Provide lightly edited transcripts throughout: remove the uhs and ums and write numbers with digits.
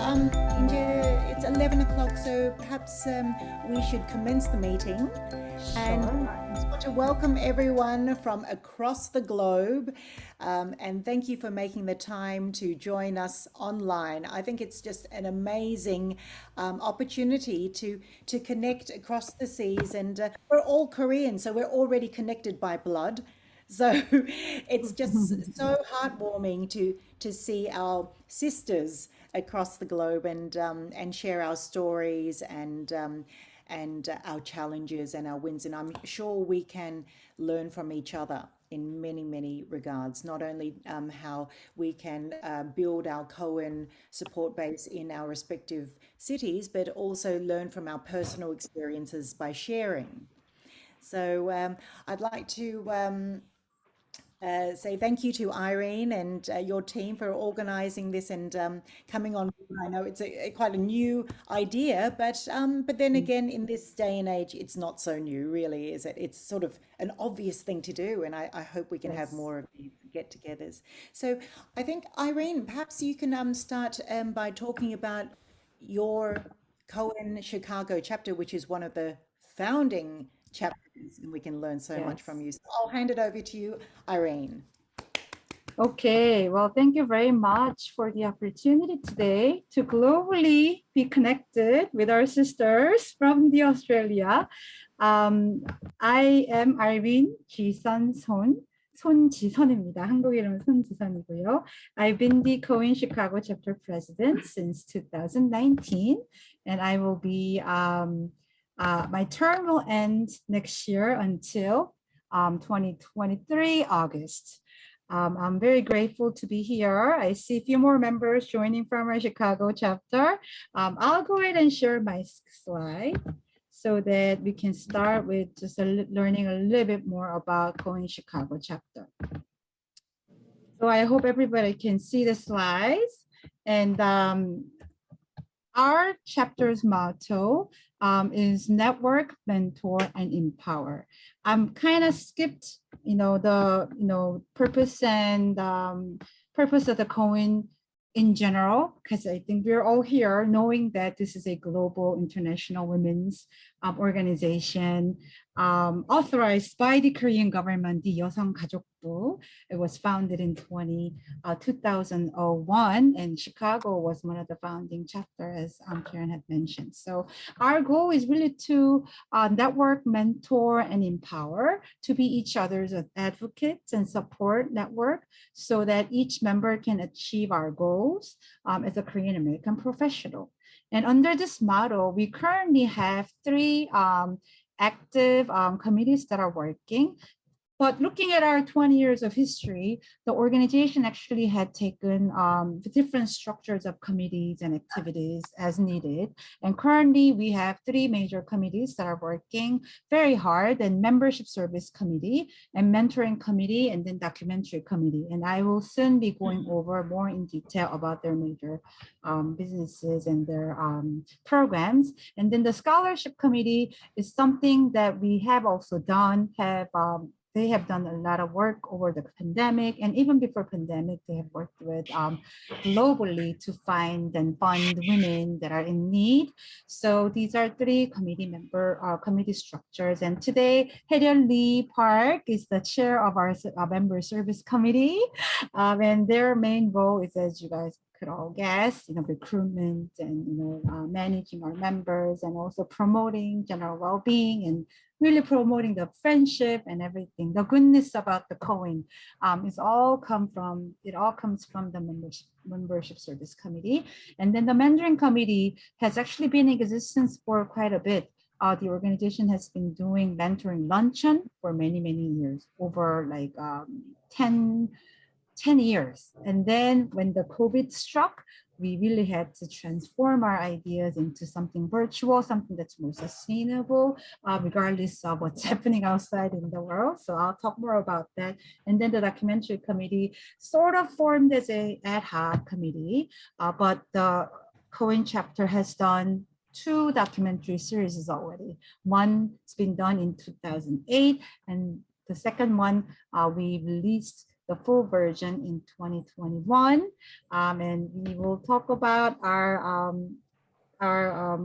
India, it's 11 o'clock, so perhaps we should commence the meeting. And I Sure. just want to welcome everyone from across the globe. And thank you for making the time to join us online. I think it's just an amazing opportunity to connect across the seas. And we're all Korean, so we're already connected by blood. So it's just so heartwarming to see our sisters across the globe and share our stories and our challenges and our wins. And I'm sure we can learn from each other in many regards, not only how we can build our KOWIN support base in our respective cities, but also learn from our personal experiences by sharing. So I'd like to say thank you to Irene and your team for organizing this and coming on. I know it's quite a new idea, but then again, in this day and age, it's not so new, really, is it? It's sort of an obvious thing to do, and I hope we can have Yes. more of these get-togethers. So I think, Irene, perhaps you can start by talking about your KOWIN Chicago chapter, which is one of the founding chapters, and we can learn so much from Yes. you. So I'll hand it over to you, Irene. Okay. Well, thank you very much for the opportunity today to globally be connected with our sisters from the Australia. I am Irene 지선손. 손지선입니다. 한국 이름은 손지선이고요. I've been the KOWIN Chicago chapter president since 2019, and I will be my term will end next year until 2023 August. I'm very grateful to be here. I see a few more members joining from our Chicago chapter. I'll go ahead and share my slide so that we can start with just learning a little bit more about KOWIN Chicago chapter. So I hope everybody can see the slides. And our chapter's motto is network, mentor, and empower. I'm kind of skipped, the purpose and purpose of the KOWIN in general, because I think we're all here knowing that this is a global international women's organization authorized by the Korean government, the 여성가족부. It was founded in 2001, and Chicago was one of the founding chapters, as Karen had mentioned. So our goal is really to network, mentor, and empower, to be each other's advocates and support network so that each member can achieve our goals as a Korean American professional. And under this model, we currently have three active committees that are working. But looking at our 20 years of history, the organization actually had taken the different structures of committees and activities as needed. And currently we have three major committees that are working very hard: and membership service committee, and mentoring committee, and then documentary committee. And I will soon be going over more in detail about their major businesses and their programs. And then the scholarship committee is something that we have also done, they have done a lot of work over the pandemic, and even before pandemic, they have worked with globally to find and fund women that are in need. So these are three committee structures. And today, Haeryun Lee Park is the chair of our member service committee, and their main role is, as you guys could all guess, recruitment and managing our members, and also promoting general well-being and really promoting the friendship and everything. The goodness about the KOWIN it all comes from the membership service committee. And then the mentoring committee has actually been in existence for quite a bit. The organization has been doing mentoring luncheon for many years, over like 10 years. And then when the COVID struck, we really had to transform our ideas into something virtual, something that's more sustainable, regardless of what's happening outside in the world. So I'll talk more about that. And then the documentary committee sort of formed as an ad hoc committee, but the KOWIN chapter has done 2 documentary series already. One's been done in 2008, and the second one we released the full version in 2021. And we will talk about our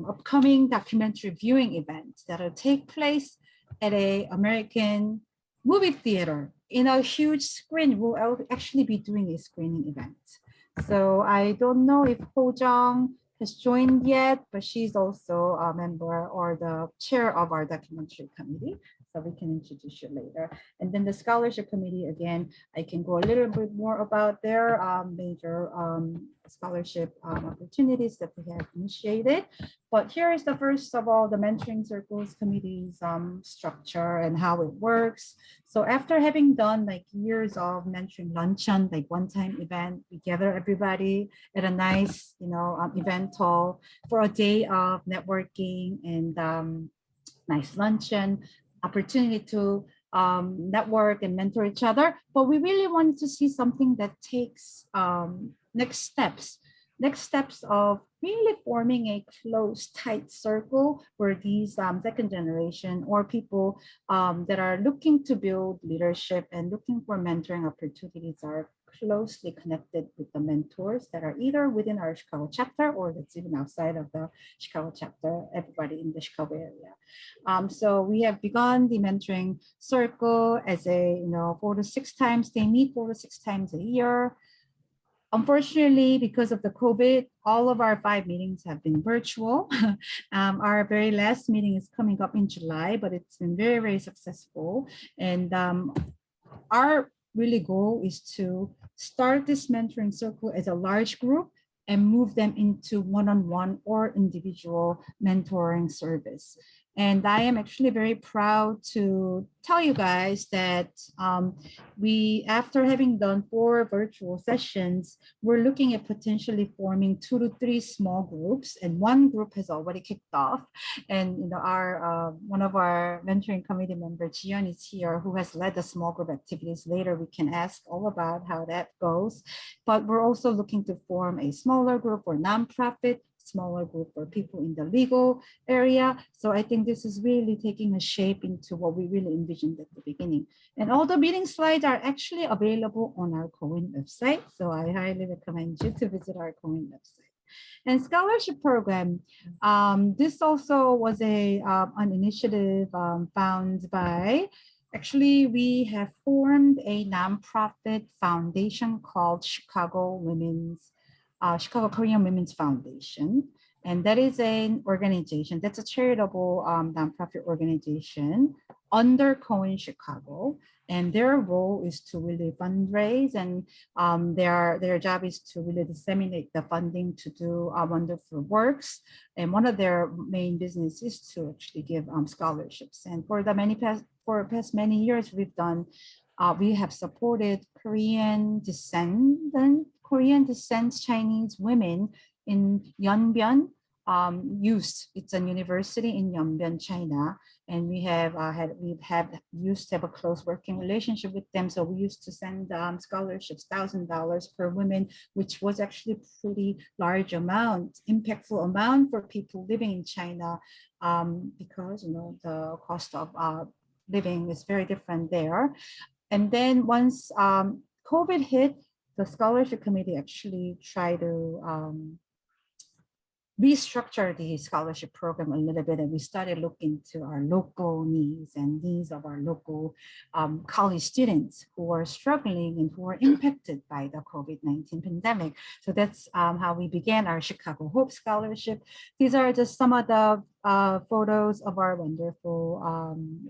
upcoming documentary viewing events that will take place at a American movie theater in a huge screen. We'll actually be doing a screening event. So I don't know if Ho Jung has joined yet, but she's also a member or the chair of our documentary committee. So we can introduce you later. And then the scholarship committee, again, I can go a little bit more about their major scholarship opportunities that we have initiated. But here is the first of all, the mentoring circles committee's structure and how it works. So after having done like years of mentoring luncheon, like one-time event, we gather everybody at a nice, event hall for a day of networking and nice luncheon, opportunity to network and mentor each other. But we really wanted to see something that takes next steps of really forming a close, tight circle where these second generation or people that are looking to build leadership and looking for mentoring opportunities are closely connected with the mentors that are either within our Chicago chapter or that's even outside of the Chicago chapter, everybody in the Chicago area. So we have begun the mentoring circle as a, 4 to 6 times, they meet 4 to 6 times a year. Unfortunately, because of the COVID, all of our 5 meetings have been virtual. Our very last meeting is coming up in July, but it's been very, very successful. And our really goal is to start this mentoring circle as a large group and move them into one-on-one or individual mentoring service. And I am actually very proud to tell you guys that we, after having done 4 virtual sessions, we're looking at potentially forming 2 to 3 small groups, and 1 group has already kicked off. And our one of our mentoring committee members, Jian, is here, who has led the small group activities. Later, we can ask all about how that goes. But we're also looking to form a smaller group for nonprofit, smaller group for people in the legal area. So I think this is really taking a shape into what we really envisioned at the beginning. And all the meeting slides are actually available on our KOWIN website. So I highly recommend you to visit our KOWIN website. And scholarship program, this also was an initiative found by, actually, we have formed a nonprofit foundation called Chicago Korean Women's Foundation. And that is an organization, that's a charitable nonprofit organization under KOWIN Chicago. And their role is to really fundraise, and their job is to really disseminate the funding to do wonderful works. And one of their main business is to actually give scholarships. And for past many years, we have supported Korean descent Chinese women in Yeonbyeon Youth. It's a university in Yeonbyeon, China, and we used to have a close working relationship with them. So we used to send scholarships, $1,000 per woman, which was actually a pretty large amount, impactful amount for people living in China, because the cost of living is very different there. And then once COVID hit, the scholarship committee actually tried to restructure the scholarship program a little bit, and we started looking to our local needs and needs of our local college students who are struggling and who are impacted by the COVID-19 pandemic. So that's how we began our Chicago Hope Scholarship. These are just some of the photos of our wonderful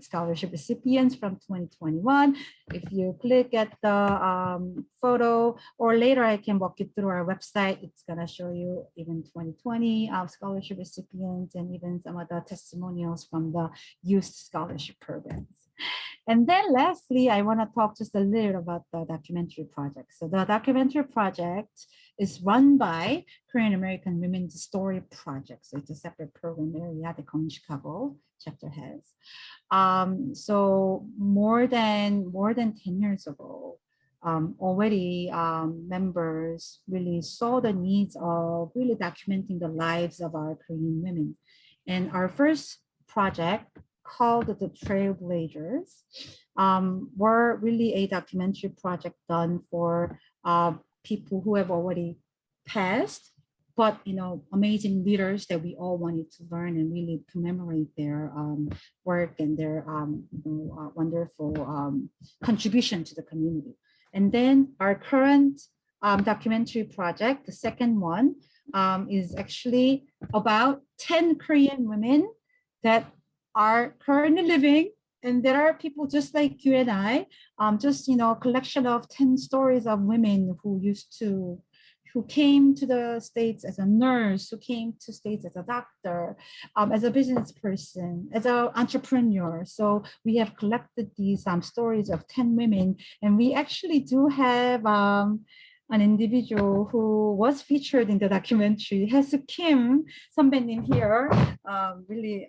scholarship recipients from 2021. If you click at the photo, or later I can walk you through our website, it's gonna show you even 2020 scholarship recipients and even some of the testimonials from the youth scholarship programs. And then lastly, I want to talk just a little about the documentary project. So the documentary project is run by Korean American Women's Story Project. So it's a separate program area the KOWIN Chicago chapter has. So more than 10 years ago, already members really saw the needs of really documenting the lives of our Korean women. And our first project called the Trailblazers, were really a documentary project done for people who have already passed, but amazing leaders that we all wanted to learn and really commemorate their work and their wonderful contribution to the community. And then our current documentary project, the second one, is actually about 10 Korean women that are currently living, and there are people just like you and I, just a collection of 10 stories of women who came to the States as a nurse, who came to States as a doctor, as a business person, as an entrepreneur. So we have collected these stories of 10 women, and we actually do have an individual who was featured in the documentary. Hasu Kim, 선배님 here, really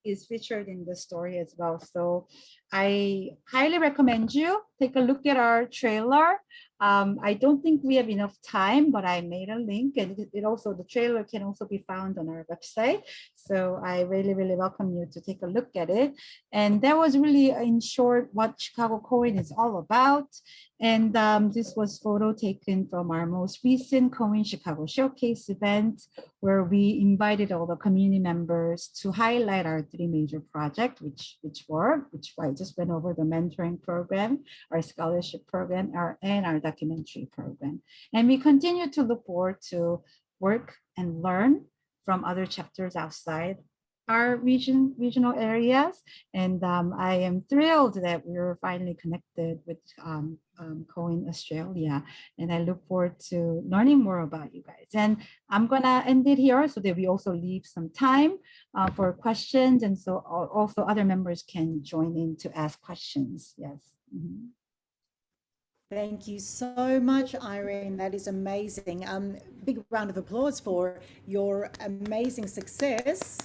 is featured in the story as well. So I highly recommend you take a look at our trailer. I don't think we have enough time, but I made a link, and the trailer can also be found on our website. So I really, really welcome you to take a look at it. And that was really, in short, what Chicago KOWIN is all about. And this was photo taken from our most recent KOWIN Chicago Showcase event, where we invited all the community members to highlight our three major projects, which I just went over: the mentoring program, our scholarship program, and our documentary program. And we continue to look forward to work and learn from other chapters outside our regional areas. And I am thrilled that we're finally connected with KOWIN Australia, and I look forward to learning more about you guys. And I'm gonna end it here so that we also leave some time for questions, and so also other members can join in to ask questions. Yes. Mm-hmm. Thank you so much, Irene. That is amazing. Big round of applause for your amazing success.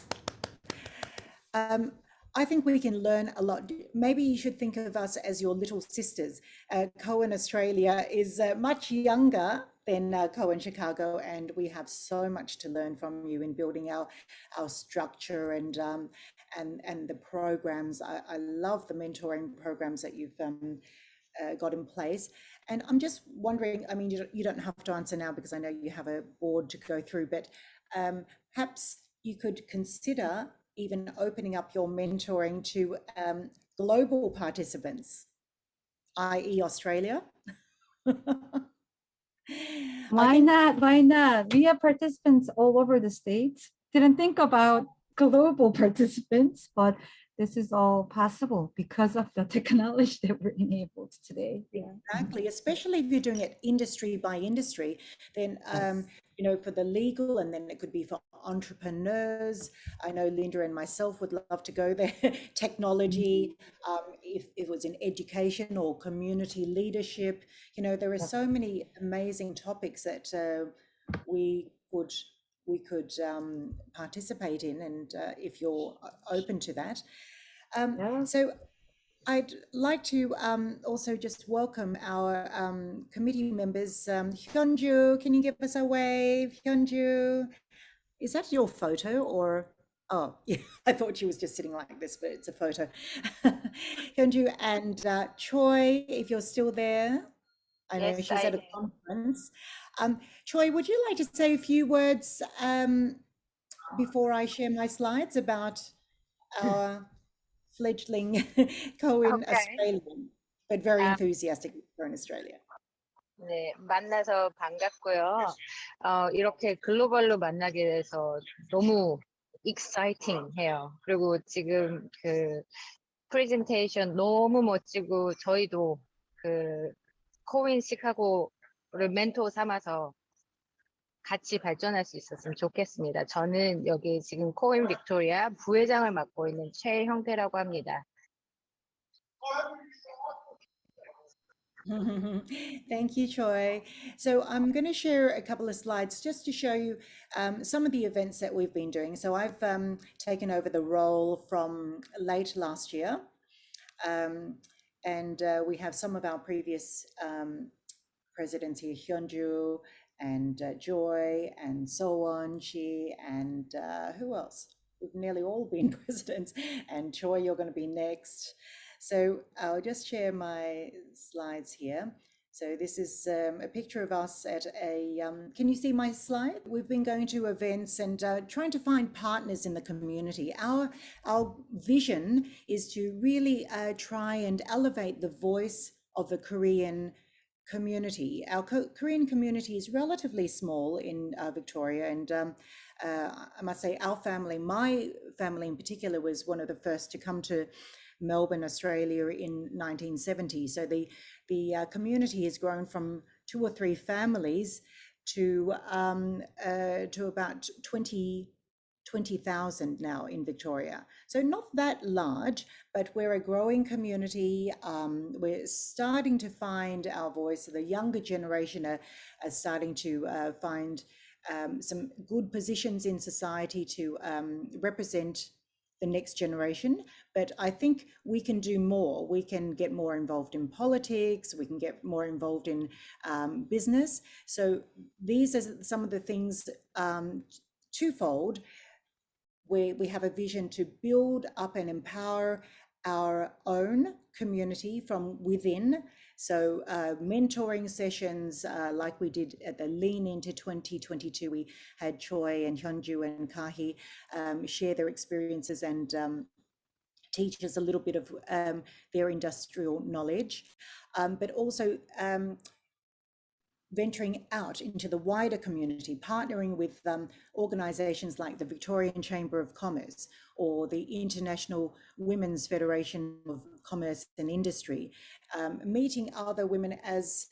I think we can learn a lot. Maybe you should think of us as your little sisters. KOWIN Australia is much younger than KOWIN Chicago, and we have so much to learn from you in building our structure and the programs. I love the mentoring programs that you've got in place. And I'm just wondering, I mean, you don't have to answer now because I know you have a board to go through, but perhaps you could consider even opening up your mentoring to global participants, i.e. Australia. Why not? Why not? We have participants all over the States. Didn't think about global participants, but this is all possible because of the technology that we're enabled today. Yeah. Exactly, especially if you're doing it industry by industry, then for the legal, and then it could be for entrepreneurs. I know Linda and myself would love to go there. Technology, if it was in education or community leadership, there are so many amazing topics that we could participate in, and if you're open to that. So I'd like to also just welcome our committee members. Hyunju, can you give us a wave? Hyunju, is that your photo or? Oh, yeah, I thought she was just sitting like this, but it's a photo. Hyunju and Choi, if you're still there. I know she's at a conference. Choi, would you like to say a few words before I share my slides about our fledgling KOWIN Australian, but very enthusiastic for in Australia. 네, 만나서 반갑고요. 이렇게 글로벌로 만나게 돼서 너무 exciting해요. 그리고 지금 그 프레젠테이션 너무 멋지고 저희도 그 코윈 시카고를 멘토 삼아서 같이 발전할 수 있었으면 좋겠습니다. 저는 여기 지금 코윈 빅토리아 부회장을 맡고 있는 최형태라고 합니다. Thank you, Choi. So I'm going to share a couple of slides just to show you some of the events that we've been doing. So I've taken over the role from late last year, and we have some of our previous presidents here, Hyunju and Joy and So On Chi and who else? we've nearly all been presidents, and Choi, you're going to be next. So I'll just share my slides here. So this is a picture of us at a, can you see my slide? We've been going to events and trying to find partners in the community. Our vision is to really try and elevate the voice of the Korean community. Our Korean community is relatively small in Victoria, and I must say our family, my family in particular, was one of the first to come to Melbourne, Australia in 1970. So the community has grown from 2 or 3 families to about 20,000 now in Victoria. So not that large, but we're a growing community. We're starting to find our voice. The younger generation are starting to find some good positions in society to represent the next generation. But I think we can do more. We can get more involved in politics. We can get more involved in business. So these are some of the things, twofold. We have a vision to build up and empower our own community from within. So mentoring sessions like we did at the Lean Into 2022, we had Choi and Hyunju and Kahi share their experiences and teach us a little bit of their industrial knowledge, but also venturing out into the wider community, partnering with organisations like the Victorian Chamber of Commerce or the International Women's Federation of Commerce and Industry, meeting other women as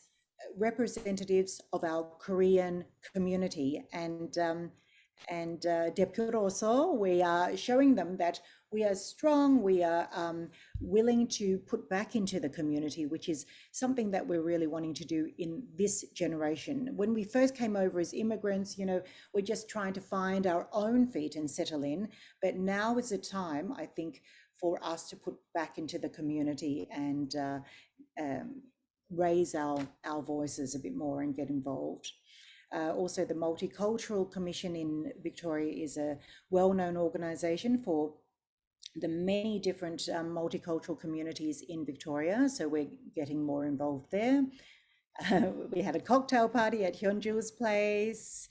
representatives of our Korean community. And Depuroso, we are showing them that we are strong, we are willing to put back into the community, which is something that we're really wanting to do in this generation. When we first came over as immigrants, you know, we're just trying to find our own feet and settle in. But now is the time, I think, for us to put back into the community and raise our voices a bit more and get involved. Also, the Multicultural Commission in Victoria is a well-known organisation for the many different multicultural communities in Victoria, so we're getting more involved there. We had a cocktail party at Hyunju's place.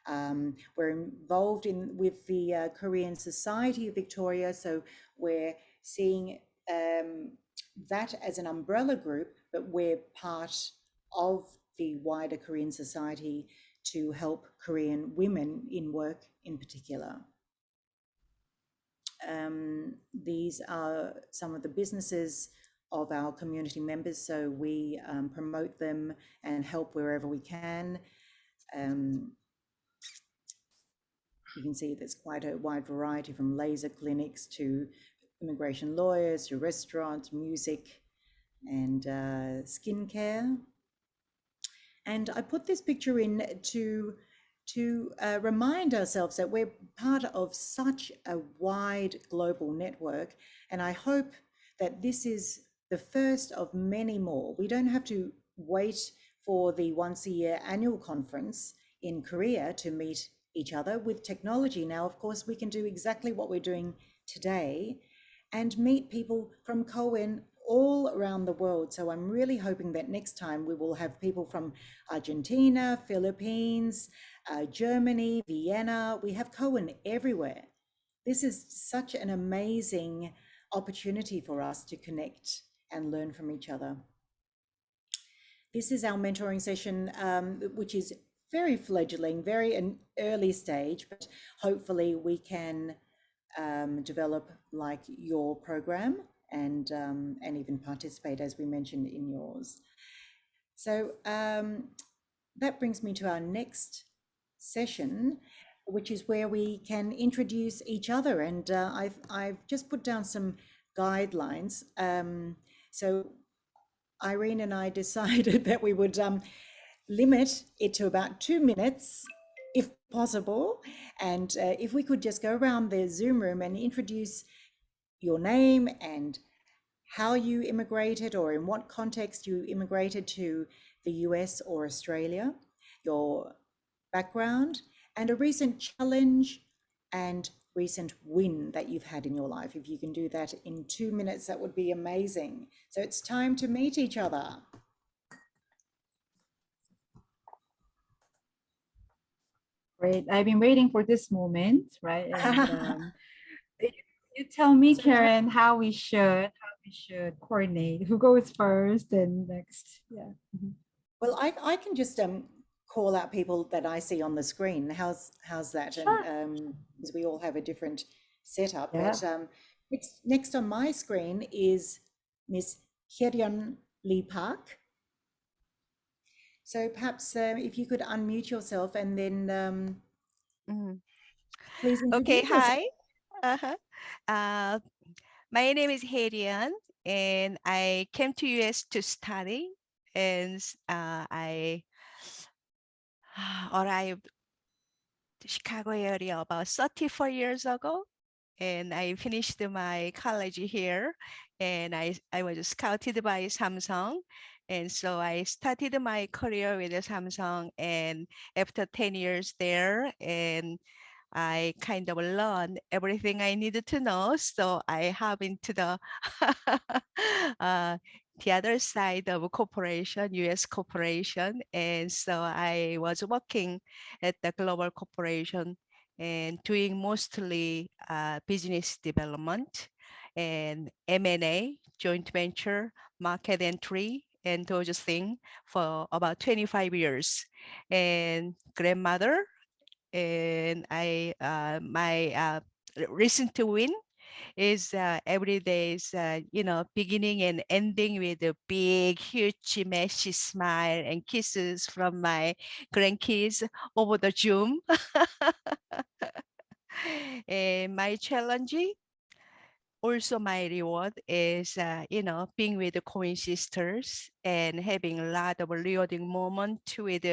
We're involved with the Korean Society of Victoria, so we're seeing that as an umbrella group, but we're part of the wider Korean society to help Korean women in work in particular. These are some of the businesses of our community members, so we promote them and help wherever we can. You can see there's quite a wide variety, from laser clinics to immigration lawyers to restaurants, music, and skincare. And I put this picture in to remind ourselves that we're part of such a wide global network, and I hope that this is the first of many more. We don't have to wait for the once-a-year annual conference in Korea to meet each other. With technology now, of course, we can do exactly what we're doing today and meet people from KOWIN all around the world. So I'm really hoping that next time we will have people from Argentina, Philippines, Germany, Vienna. We have KOWIN everywhere. This is such an amazing opportunity for us to connect and learn from each other. This is our mentoring session, which is very fledgling, very an early stage, but hopefully we can develop like your program and even participate, as we mentioned, in yours. So that brings me to our next session, which is where we can introduce each other. And I've just put down some guidelines. So Irene and I decided that we would limit it to about 2 minutes, if possible. And if we could just go around the Zoom room and introduce your name and how you immigrated, or in what context you immigrated to the US or Australia, your background, and a recent challenge and recent win that you've had in your life. If you can do that in 2 minutes, that would be amazing. So it's time to meet each other. Great. I've been waiting for this moment, right? And you tell me, So now, Karen, how we should coordinate. Who goes first and next? Yeah. Mhm. well, I can just call out people that I see on the screen. How's that? And Sure. because we all have a different setup, Yeah. but next on my screen is Miss Hyeryeon Lee Park. So perhaps if you could unmute yourself and then Mm. please Okay, introduce yourself. hi. Uh-huh. Uh, my name is Herian, and I came to US to study, and I arrived to Chicago area about 34 years ago, and I finished my college here, and I was scouted by Samsung. And so I started my career with Samsung, and after 10 years there, and I kind of learned everything I needed to know. So I hop into uh, the other side of corporation, US corporation. And so I was working at the global corporation and doing mostly business development and M&A, joint venture, market entry, and those things for about 25 years. And grandmother, and my recent win is every day is beginning and ending with a big huge messy smile and kisses from my grandkids over the Zoom. And my challenge, also my reward is being with the KOWIN sisters and having a lot of rewarding moments with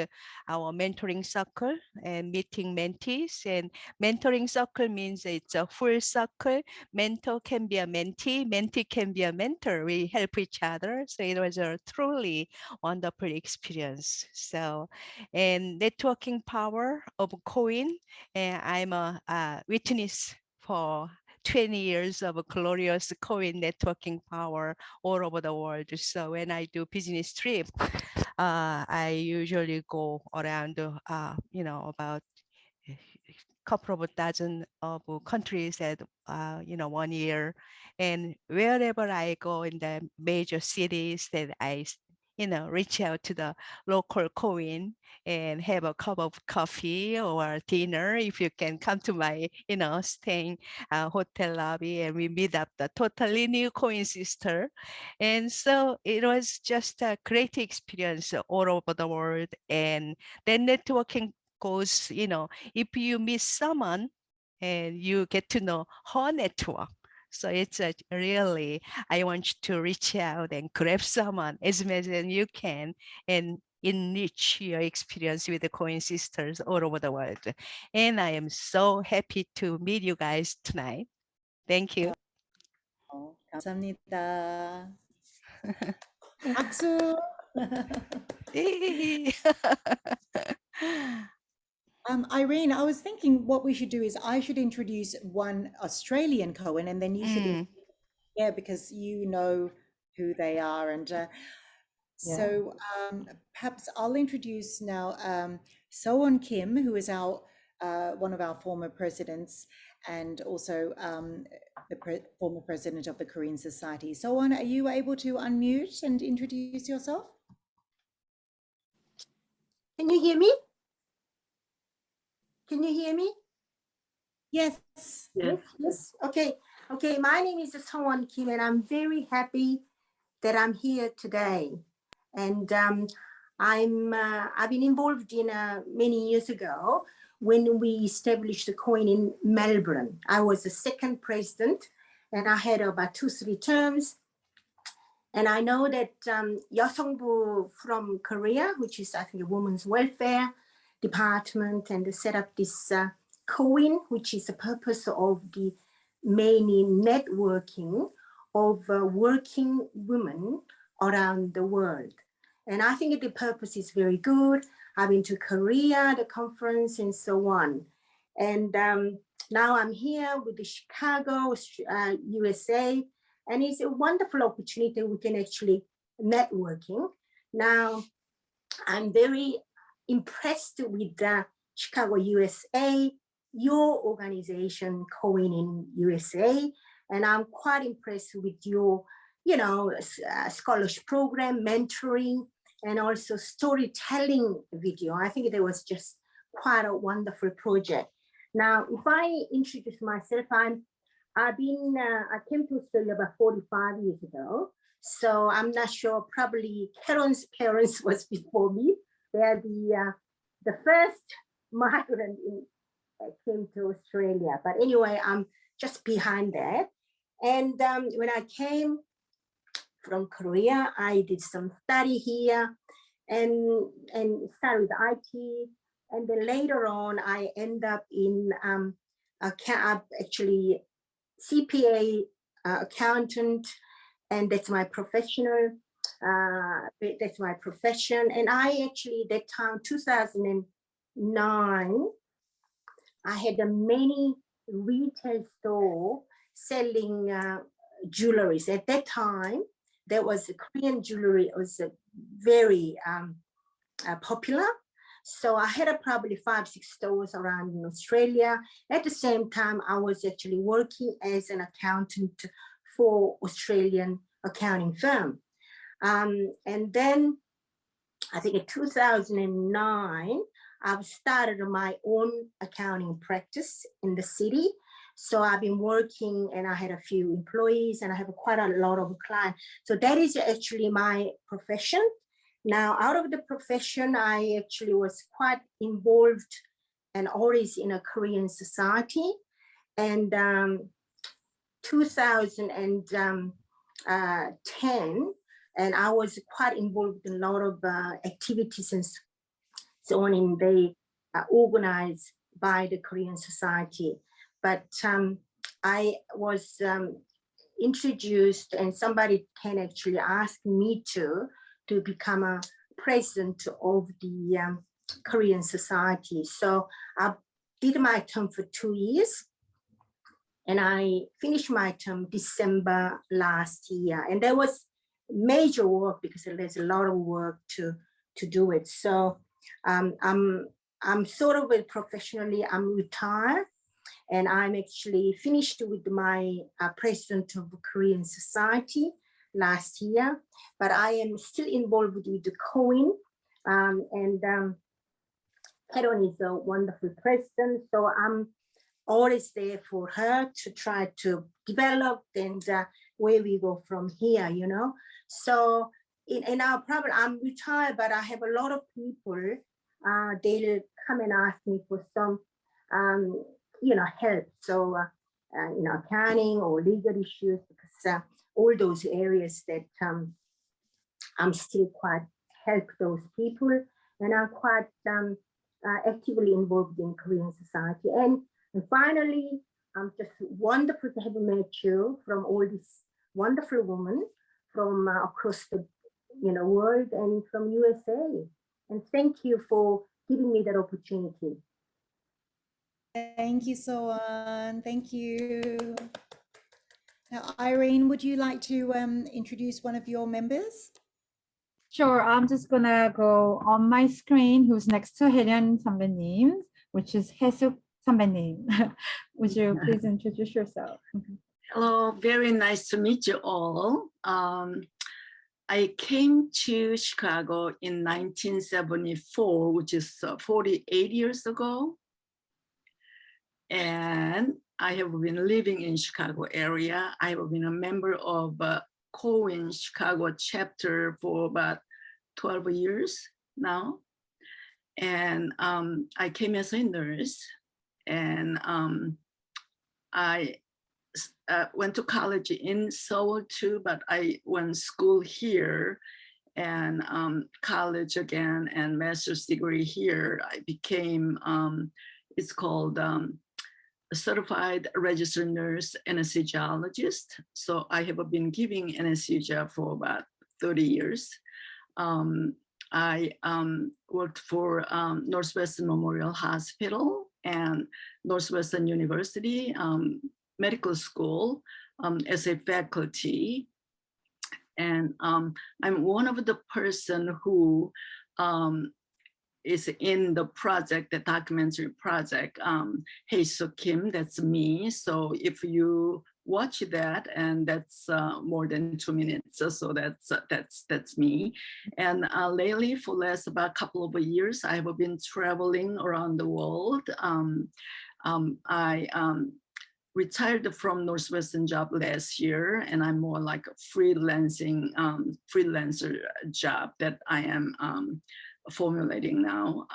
our mentoring circle and meeting mentees. And mentoring circle means it's a full circle. Mentor can be a mentee, mentee can be a mentor. We help each other, so it was a truly wonderful experience. So, and networking power of KOWIN, and I'm a witness for 20 years of a glorious KOWIN networking power all over the world. So when I do business trip, I usually go around, about a couple of dozen of countries at, 1 year. And wherever I go in the major cities that I reach out to the local KOWIN and have a cup of coffee or dinner. If you can come to my, staying hotel lobby, and we meet up the totally new KOWIN sister. And so it was just a great experience all over the world. And then networking goes, if you meet someone and you get to know her network. So it's a really, I want you to reach out and grab someone as much as you can and enrich your experience with the KOWIN sisters all over the world. And I am so happy to meet you guys tonight. Thank you. 감사합니다. 박수. Irene, I was thinking what we should do is I should introduce one Australian KOWIN and then you should, yeah, because you know who they are. And Yeah. so perhaps I'll introduce now So-won Kim, who is our one of our former presidents and also the former president of the Korean Society. So-won, are you able to unmute and introduce yourself? Can you hear me? Can you hear me? Yes. Yes. Okay. My name is So-won Kim, and I'm very happy that I'm here today. And I've been involved in many years ago when we established the KOWIN in Melbourne. I was the second president, and I had about 2-3 terms. And I know that 여성부 from Korea, which is I think a women's welfare department, and they set up this KOWIN, which is the purpose of the mainly networking of working women around the world. And I think the purpose is very good. I've been to Korea, the conference, and so on. And now I'm here with the Chicago, USA, and it's a wonderful opportunity. We can actually networking. Now, I'm very impressed with the Chicago, USA, your organization, KOWIN in USA, and I'm quite impressed with your, scholarship program, mentoring, and also storytelling video. I think there was just quite a wonderful project. Now, if I introduce myself, I came to Australia about 45 years ago. So I'm not sure, probably Karen's parents was before me. They're the first migrant came to Australia. But anyway, I'm just behind that. And when I came from Korea, I did some study here and started with IT. And then later on, I end up in actually CPA accountant, and that's my professional. That's my profession. And I actually, that time, 2009, I had a many retail store selling jewelries. At that time, there was a Korean jewelry. It was very popular. So I had probably 5-6 stores around in Australia. At the same time, I was actually working as an accountant for Australian accounting firm. And then I think in 2009, I've started my own accounting practice in the city. So I've been working and I had a few employees and I have quite a lot of clients. So that is actually my profession. Now, out of the profession, I actually was quite involved and always in a Korean society. And 2010, and I was quite involved in a lot of activities and so on, and they are organized by the Korean society. But I was introduced, and somebody can actually ask me to become a president of the Korean society. So I did my term for 2 years, and I finished my term December last year. And there was major work because there's a lot of work to do it. So I'm sort of professionally, I'm retired, and I'm actually finished with my president of the Korean society last year, but I am still involved with the KOWIN, and Karen is a wonderful president, so I'm always there for her to try to develop and where we go from here, So in our problem, I'm retired, but I have a lot of people, they'll come and ask me for some, help. So, accounting or legal issues, because all those areas that I'm still quite help those people, and I'm quite actively involved in Korean society. And finally, I'm just wonderful to have met you from all these wonderful women from across the world and from USA. And thank you for giving me that opportunity. Thank you, Soan. Thank you. Now, Irene, would you like to introduce one of your members? Sure, I'm just gonna go on my screen who's next to Helen 선배님, which is Haesuk 선배님. Would you please introduce yourself? Hello, very nice to meet you all. I came to Chicago in 1974, which is 48 years ago. And I have been living in Chicago area. I have been a member of KOWIN Chicago chapter for about 12 years now. And I came as a nurse, and I went to college in Seoul too, but I went school here and college again and master's degree here. I became, it's called a certified registered nurse anesthesiologist. So I have been giving anesthesia for about 30 years. I worked for Northwestern Memorial Hospital and Northwestern University Medical School as a faculty. And I'm one of the person who is in the project, the documentary project, Hey So Kim, that's me. So if you watch that, and that's more than 2 minutes, so that's me. And lately, for last about a couple of years, I have been traveling around the world. I retired from Northwestern job last year, and I'm more like a freelancer job that I am formulating now.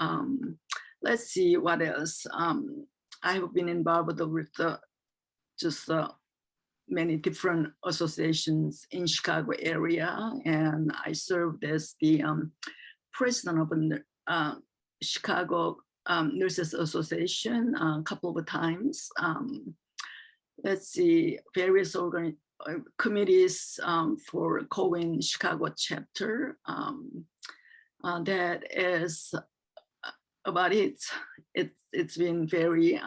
Let's see what else. I have been involved with just many different associations in Chicago area, and I served as the president of the Chicago Nurses Association a couple of times. Let's see, various committees for KOWIN Chicago chapter. That is about it. It's been very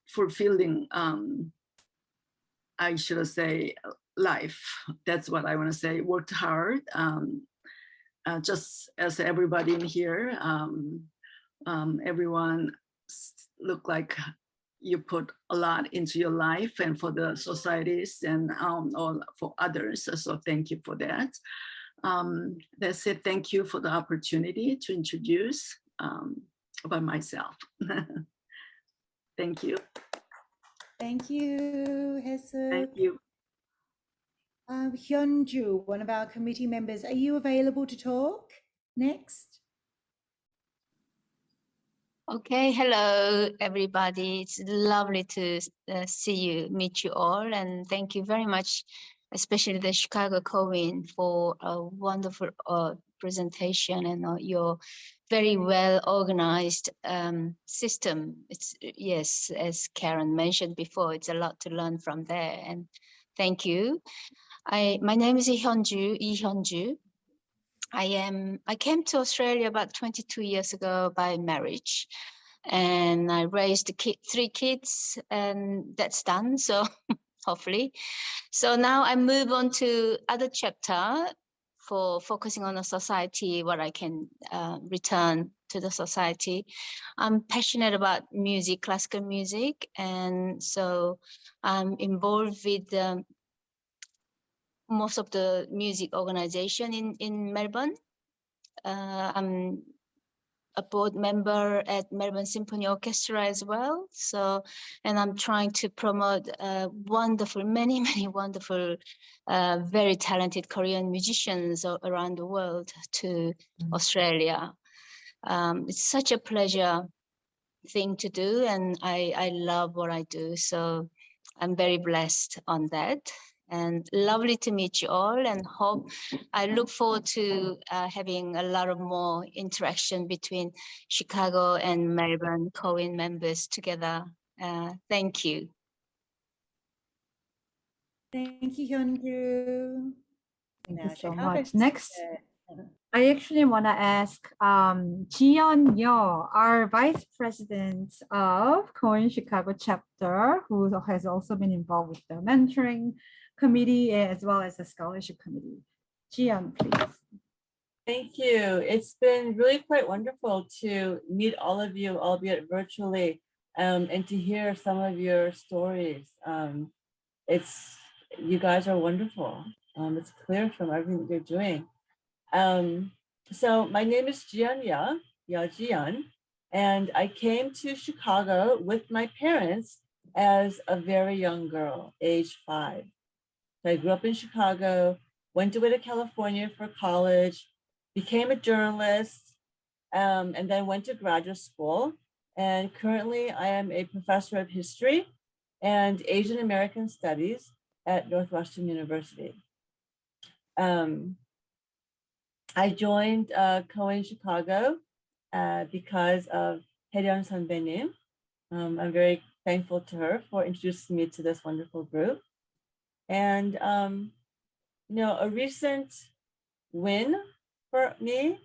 fulfilling, I should say, life. That's what I want to say. Worked hard, just as everybody in here. Everyone look like you put a lot into your life and for the societies and all for others. So thank you for that. That's it. Thank you for the opportunity to introduce about myself. Thank you. Thank you, Hesuk. Thank you. Hyunju, one of our committee members, are you available to talk next? Okay, hello everybody. It's lovely to see you, meet you all, and thank you very much, especially the Chicago KOWIN, for a wonderful presentation and your very well organized system. It's, yes, as Karen mentioned before, it's a lot to learn from there, and thank you. My name is Lee Hyunju. I came to Australia about 22 years ago by marriage, and I raised 3 kids, and that's done. So hopefully, so now I move on to other chapter for focusing on the society, what I can return to the society. I'm passionate about music, classical music, and so I'm involved with most of the music organization in Melbourne. I'm a board member at Melbourne Symphony Orchestra as well. So, and I'm trying to promote wonderful, many wonderful, very talented Korean musicians around the world to Australia. It's such a pleasure thing to do, and I love what I do. So I'm very blessed on that. And lovely to meet you all, and I look forward to having a lot of more interaction between Chicago and Melbourne KOWIN members together. Thank you. Thank you, Hyunju. Thank you so much. Next, I actually want to ask Jiyeon Yo, our Vice President of KOWIN Chicago chapter, who has also been involved with the mentoring committee as well as the scholarship committee. Jiyeon, please. Thank you. It's been really quite wonderful to meet all of you, albeit virtually, and to hear some of your stories. You guys are wonderful. It's clear from everything you're doing. So my name is Jiyeon Jiyeon, and I came to Chicago with my parents as a very young girl, age 5. So I grew up in Chicago, went away to California for college, became a journalist, and then went to graduate school. And currently I am a professor of history and Asian American studies at Northwestern University. I joined KOWIN Chicago because of Haeryun 선배님. I'm very thankful to her for introducing me to this wonderful group. And, you know, a recent win for me,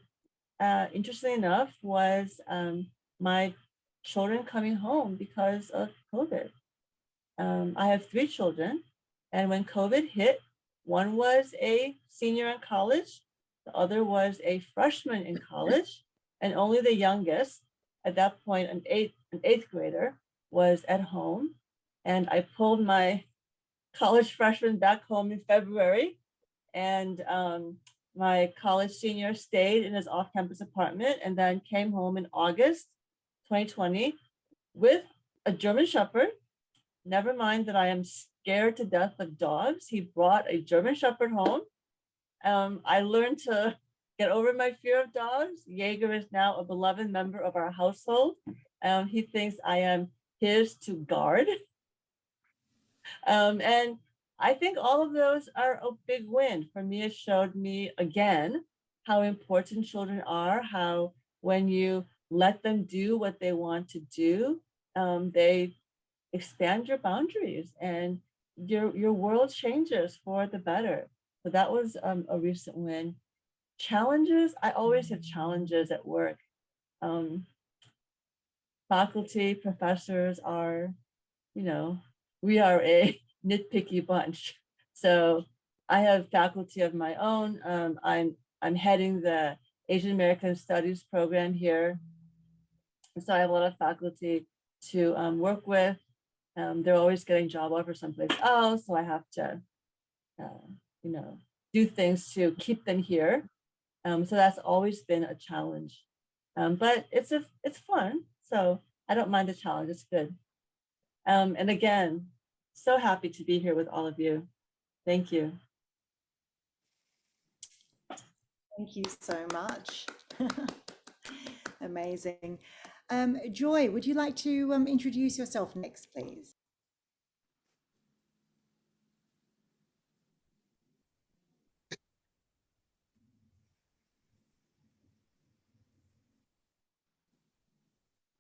interestingly enough, was my children coming home because of COVID. I have 3 children, and when COVID hit, one was a senior in college, the other was a freshman in college, and only the youngest, at that point, an eighth grader, was at home. And I pulled my college freshman back home in February, and my college senior stayed in his off-campus apartment and then came home in August 2020 with a German Shepherd. Never mind that I am scared to death of dogs. He brought a German Shepherd home. I learned to get over my fear of dogs. Jaeger is now a beloved member of our household. He thinks I am his to guard. And I think all of those are a big win. For me, it showed me again how important children are, how when you let them do what they want to do, they expand your boundaries and your world changes for the better. So that was a recent win. Challenges, I always have challenges at work. Faculty, professors are, we are a nitpicky bunch. So I have faculty of my own. I'm heading the Asian American Studies program here. So I have a lot of faculty to work with. They're always getting job offers someplace else, so I have to, do things to keep them here. So that's always been a challenge, but it's fun. So I don't mind the challenge. It's good. And again, so happy to be here with all of you. Thank you. Thank you so much. Amazing. Joy, would you like to introduce yourself next, please?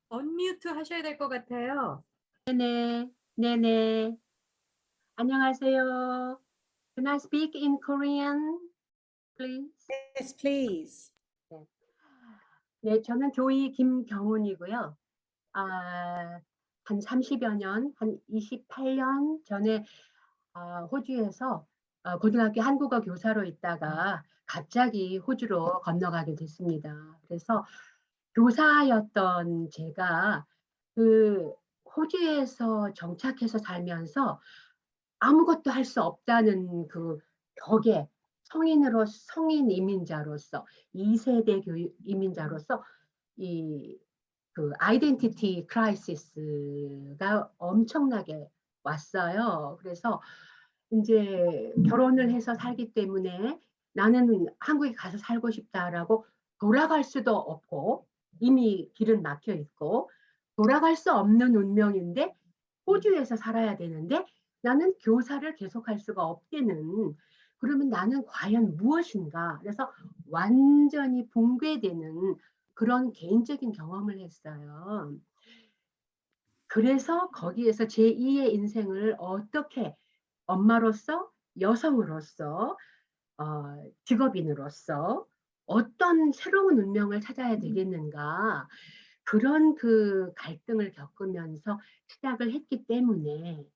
언뮤트 하셔야 될 것 같아요. 네네. 안녕하세요. Can I speak in Korean, please? Yes, please. 네, 저는 조이 김경훈이고요. 한 30여 년, 한 28년 전에 호주에서 고등학교 한국어 교사로 있다가 갑자기 호주로 건너가게 됐습니다. 그래서 교사였던 제가 그 호주에서 정착해서 살면서 아무것도 할 수 없다는 그 벽에 성인 이민자로서 2세대 이민자로서 그 아이덴티티 크라이시스가 엄청나게 왔어요. 그래서 이제 결혼을 해서 살기 때문에 나는 한국에 가서 살고 싶다라고 돌아갈 수도 없고 이미 길은 막혀 있고 돌아갈 수 없는 운명인데 호주에서 살아야 되는데 나는 교사를 계속할 수가 없다는 그러면 나는 과연 무엇인가? 그래서 완전히 붕괴되는 그런 개인적인 경험을 했어요. 그래서 거기에서 제2의 인생을 어떻게 엄마로서 여성으로서 직업인으로서 어떤 새로운 운명을 찾아야 되겠는가 그런 그 갈등을 겪으면서 시작을 했기 때문에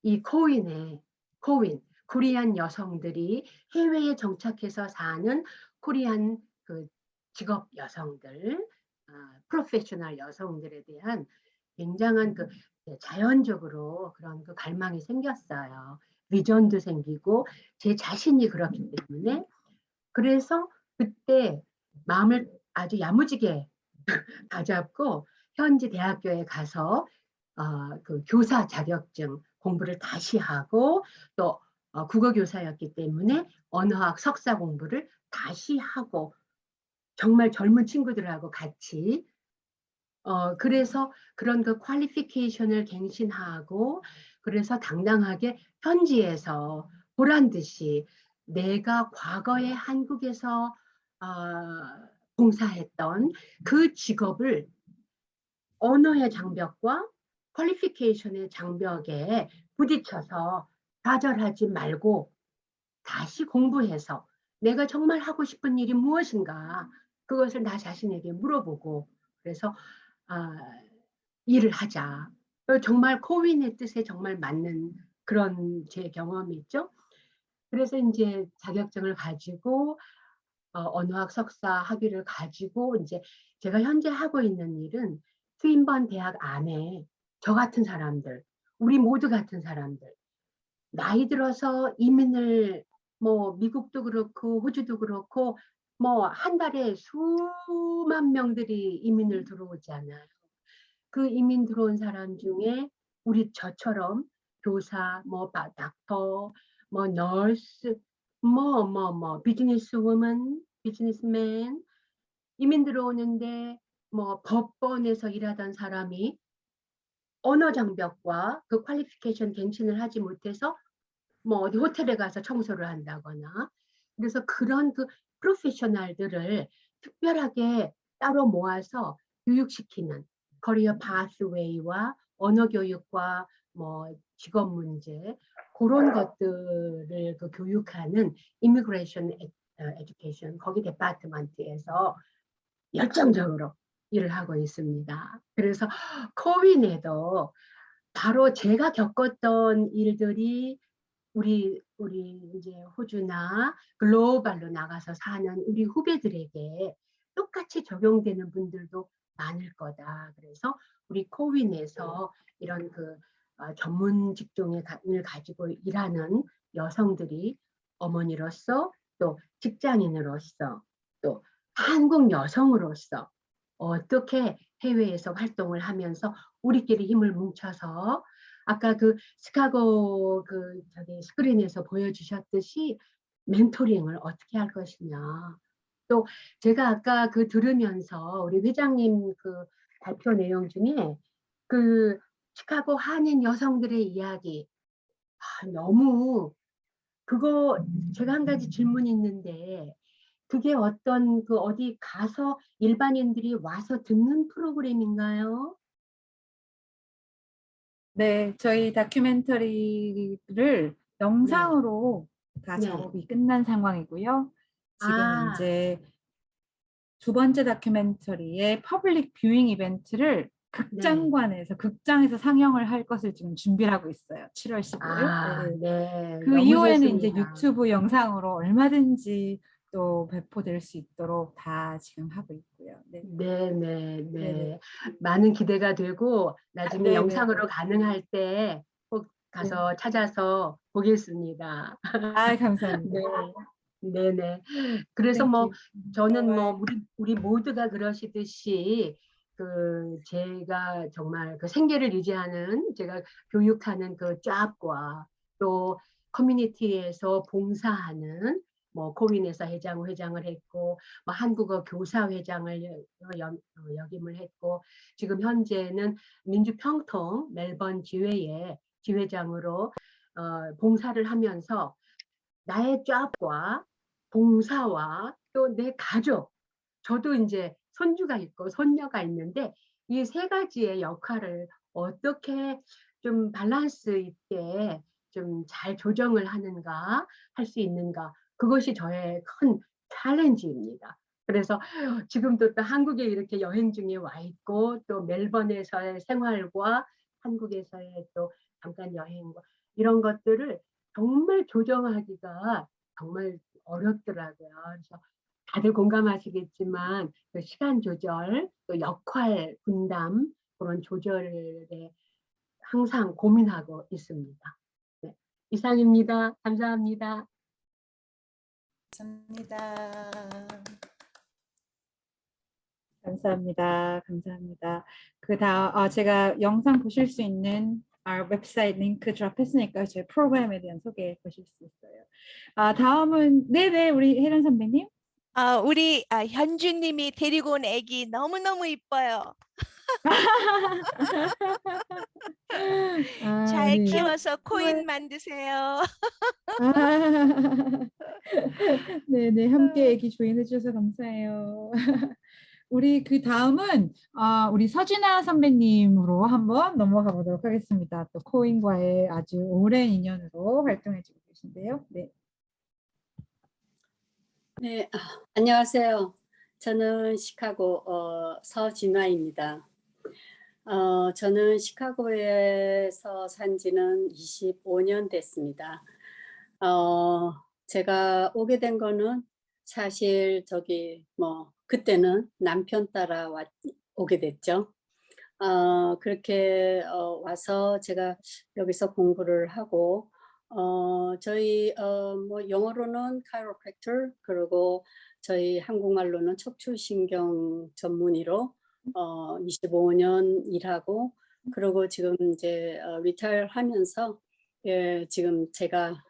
이 코윈 코리안 여성들이 해외에 정착해서 사는 코리안 그 직업 여성들, 프로페셔널 여성들에 대한 굉장한 그 자연적으로 그런 그 갈망이 생겼어요. 비전도 생기고 제 자신이 그렇기 때문에 그래서 그때 마음을 아주 야무지게 다잡고 현지 대학교에 가서 그 교사 자격증 공부를 다시 하고 또 국어 교사였기 때문에 언어학 석사 공부를 다시 하고 정말 젊은 친구들하고 같이 그래서 그런 그 퀄리피케이션을 갱신하고 그래서 당당하게 현지에서 보란 듯이 내가 과거에 한국에서 봉사했던 그 직업을 언어의 장벽과 퀄리피케이션의 장벽에 부딪혀서 좌절하지 말고 다시 공부해서 내가 정말 하고 싶은 일이 무엇인가 그것을 나 자신에게 물어보고 그래서 일을 하자. 정말 코윈의 뜻에 정말 맞는 그런 제 경험이죠. 그래서 이제 자격증을 가지고 언어학 석사 학위를 가지고 이제 제가 현재 하고 있는 일은 트윈번 대학 안에 저 같은 사람들, 우리 모두 같은 사람들, 나이 들어서 이민을 뭐 미국도 그렇고 호주도 그렇고 뭐 한 달에 수만 명들이 이민을 들어오잖아요. 그 이민 들어온 사람 중에 우리 저처럼 교사, 뭐 닥터, 뭐 너스, 비즈니스 우먼, 비즈니스맨, 이민 들어오는데 뭐 법원에서 일하던 사람이 언어 장벽과 그 퀄리피케이션 갱신을 하지 못해서 뭐 어디 호텔에 가서 청소를 한다거나, 그래서 그런 그 프로페셔널들을 특별하게 따로 모아서 교육시키는 커리어 파스웨이와 언어 교육과 뭐 직업 문제, 그런 것들을 그 교육하는 이미그레이션 에듀케이션 거기 디파트먼트에서 열정적으로 일을 하고 있습니다. 그래서 코윈에도 바로 제가 겪었던 일들이 우리 이제 호주나 글로벌로 나가서 사는 우리 후배들에게 똑같이 적용되는 분들도 많을 거다. 그래서 우리 코윈에서 이런 그 전문 직종을 가지고 일하는 여성들이 어머니로서, 또 직장인으로서, 또 한국 여성으로서 어떻게 해외에서 활동을 하면서 우리끼리 힘을 뭉쳐서, 아까 그 시카고 그 저기 스크린에서 보여주셨듯이 멘토링을 어떻게 할 것이냐. 또 제가 아까 그 들으면서 우리 회장님 그 발표 내용 중에 그 시카고 한인 여성들의 이야기, 너무 그거 제가 한 가지 질문이 있는데, 그게 어떤 그 어디 가서 일반인들이 와서 듣는 프로그램인가요? 네, 저희 다큐멘터리를 영상으로 다 네. 작업이 끝난 상황이고요. 지금 아, 이제 두 번째 다큐멘터리의 퍼블릭 뷰잉 이벤트를 극장관에서 극장에서 상영을 할 것을 지금 준비를 하고 있어요. 7월 15일. 네. 그 너무 이후에는 이제 좋습니다. 유튜브 영상으로 얼마든지 또 배포될 수 있도록 다 지금 하고 있고요. 네. 네. 많은 기대가 되고 나중에 네네. 영상으로 가능할 때 꼭 가서 찾아서 보겠습니다. 아, 감사합니다. 네네. 그래서 Thank 뭐 you. 저는 뭐 우리 모두가 그러시듯이 그 제가 정말 그 생계를 유지하는, 제가 교육하는 그 잡과 또 커뮤니티에서 봉사하는 뭐 코윈에서 회장을 했고, 뭐 한국어 교사 회장을 역임을 했고, 지금 현재는 민주평통 멜번 지회의 지회장으로 봉사를 하면서 나의 잡과 봉사와 또 내 가족, 저도 이제 손주가 있고 손녀가 있는데 이 세 가지의 역할을 어떻게 좀 밸런스 있게 좀 잘 조정을 하는가, 할 수 있는가, 그것이 저의 큰 챌린지입니다. 그래서 지금도 또 한국에 이렇게 여행 중에 와 있고, 또 멜번에서의 생활과 한국에서의 또 잠깐 여행과 이런 것들을 정말 조정하기가 정말 어렵더라고요. 그래서 다들 공감하시겠지만 그 시간 조절, 또 역할 분담, 그런 조절에 항상 고민하고 있습니다. 네, 이상입니다. 감사합니다. 감사합니다. 감사합니다. 제가 영상 보실 수 있는 웹사이트 링크 드랍했으니까 제 프로그램에 대한 소개 보실 수 있어요. 다음은 네네 우리 혜련 선배님. 우리 현주님이 데리고 온 애기 너무너무 이뻐요. 잘 네. 키워서 코인 만드세요. 네네 함께 애기 조인해 주셔서 감사해요. 우리 그 다음은 우리 서진아 선배님으로 한번 넘어가 보도록 하겠습니다. 또 코인과의 아주 오랜 인연으로 활동해주고 계신데요. 네. 네, 안녕하세요. 저는 시카고 서진화입니다. 저는 시카고에서 산 지는 25년 됐습니다. 제가 오게 된 거는 사실 그때는 남편 따라 오게 됐죠. 그렇게 와서 제가 여기서 공부를 하고 저희 영어로는 chiropractor, 그리고 저희 한국말로는 척추신경 전문의로 25년 일하고, 그리고 지금 이제 리타이어 하면서 지금 제가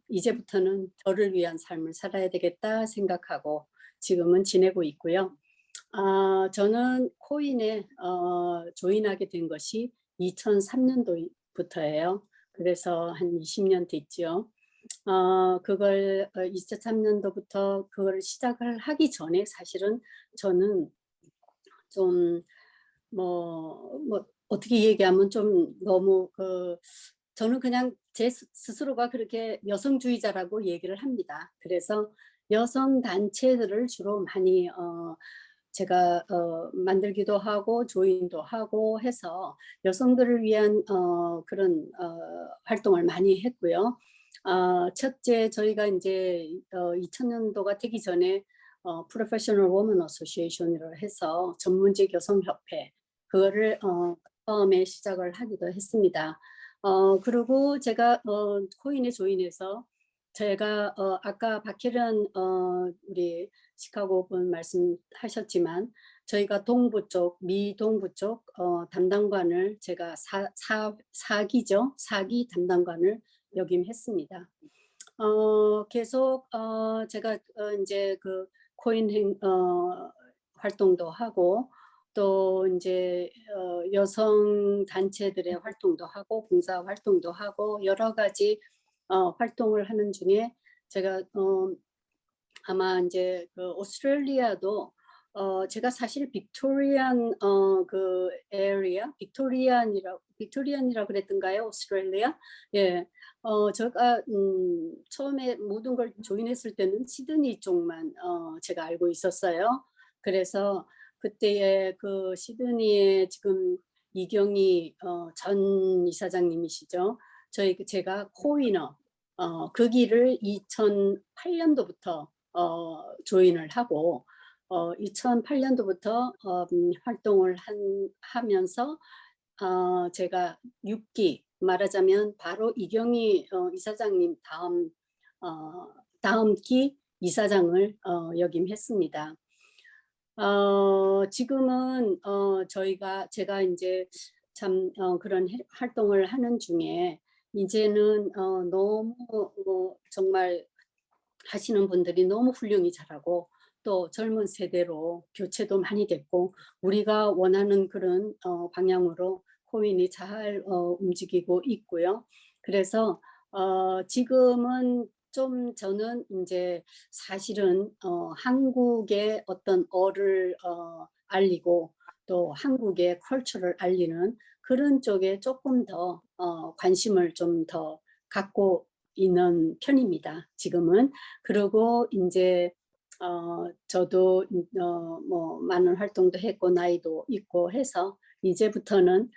이제부터는 저를 위한 삶을 살아야 되겠다 생각하고 지금은 지내고 있고요. 저는 코인에 조인하게 된 것이 2003년도부터예요. 그래서 한 20년 됐죠. 그걸 2003년도부터 그걸 시작을 하기 전에 사실은 저는 좀 어떻게 얘기하면 좀 너무 저는 그냥 제 스스로가 그렇게 여성주의자라고 얘기를 합니다. 그래서 여성 단체들을 주로 많이 제가 만들기도 하고 조인도 하고 해서 여성들을 위한 그런 활동을 많이 했고요. 첫째, 저희가 이제 2000년도가 되기 전에 Professional Women Association이라고 해서 전문직 여성협회, 그거를 처음에 시작을 하기도 했습니다. 그리고 제가 코인에 조인해서 제가 아까 박혜련 우리 시카고 분 말씀하셨지만 저희가 동부 쪽, 미동부 쪽 담당관을 제가 4기 담당관을 역임했습니다. 계속 제가 이제 그 코인 활동도 하고 또 이제 여성 단체들의 활동도 하고 봉사 활동도 하고 여러 가지 활동을 하는 중에 제가 아마 이제 그 오스트레일리아도 제가 사실 빅토리안 그 에리아 빅토리안이라고 그랬던가요? 오스트레일리아? 예. 제가 처음에 모든 걸 조인했을 때는 시드니 쪽만 제가 알고 있었어요. 그래서 그때의 그 시드니에 지금 이경희 전 이사장님이시죠. 제가 코위너 그 길을 2008년도부터 조인을 하고 2008년도부터 활동을 하면서 제가 6기 말하자면 바로 이경희 이사장님 다음 기 이사장을 역임했습니다. 지금은 제가 이제 참 그런 활동을 하는 중에 이제는 너무 정말 하시는 분들이 너무 훌륭히 잘하고 또 젊은 세대로 교체도 많이 됐고 우리가 원하는 그런 방향으로 코인이 잘 움직이고 있고요. 그래서 지금은 좀 저는 이제 사실은 한국의 어떤 어를 알리고 또 한국의 컬처를 알리는 그런 쪽에 조금 더 관심을 좀 더 갖고 있는 편입니다. 지금은. 그리고 이제 저도 뭐 많은 활동도 했고 나이도 있고 해서 이제부터는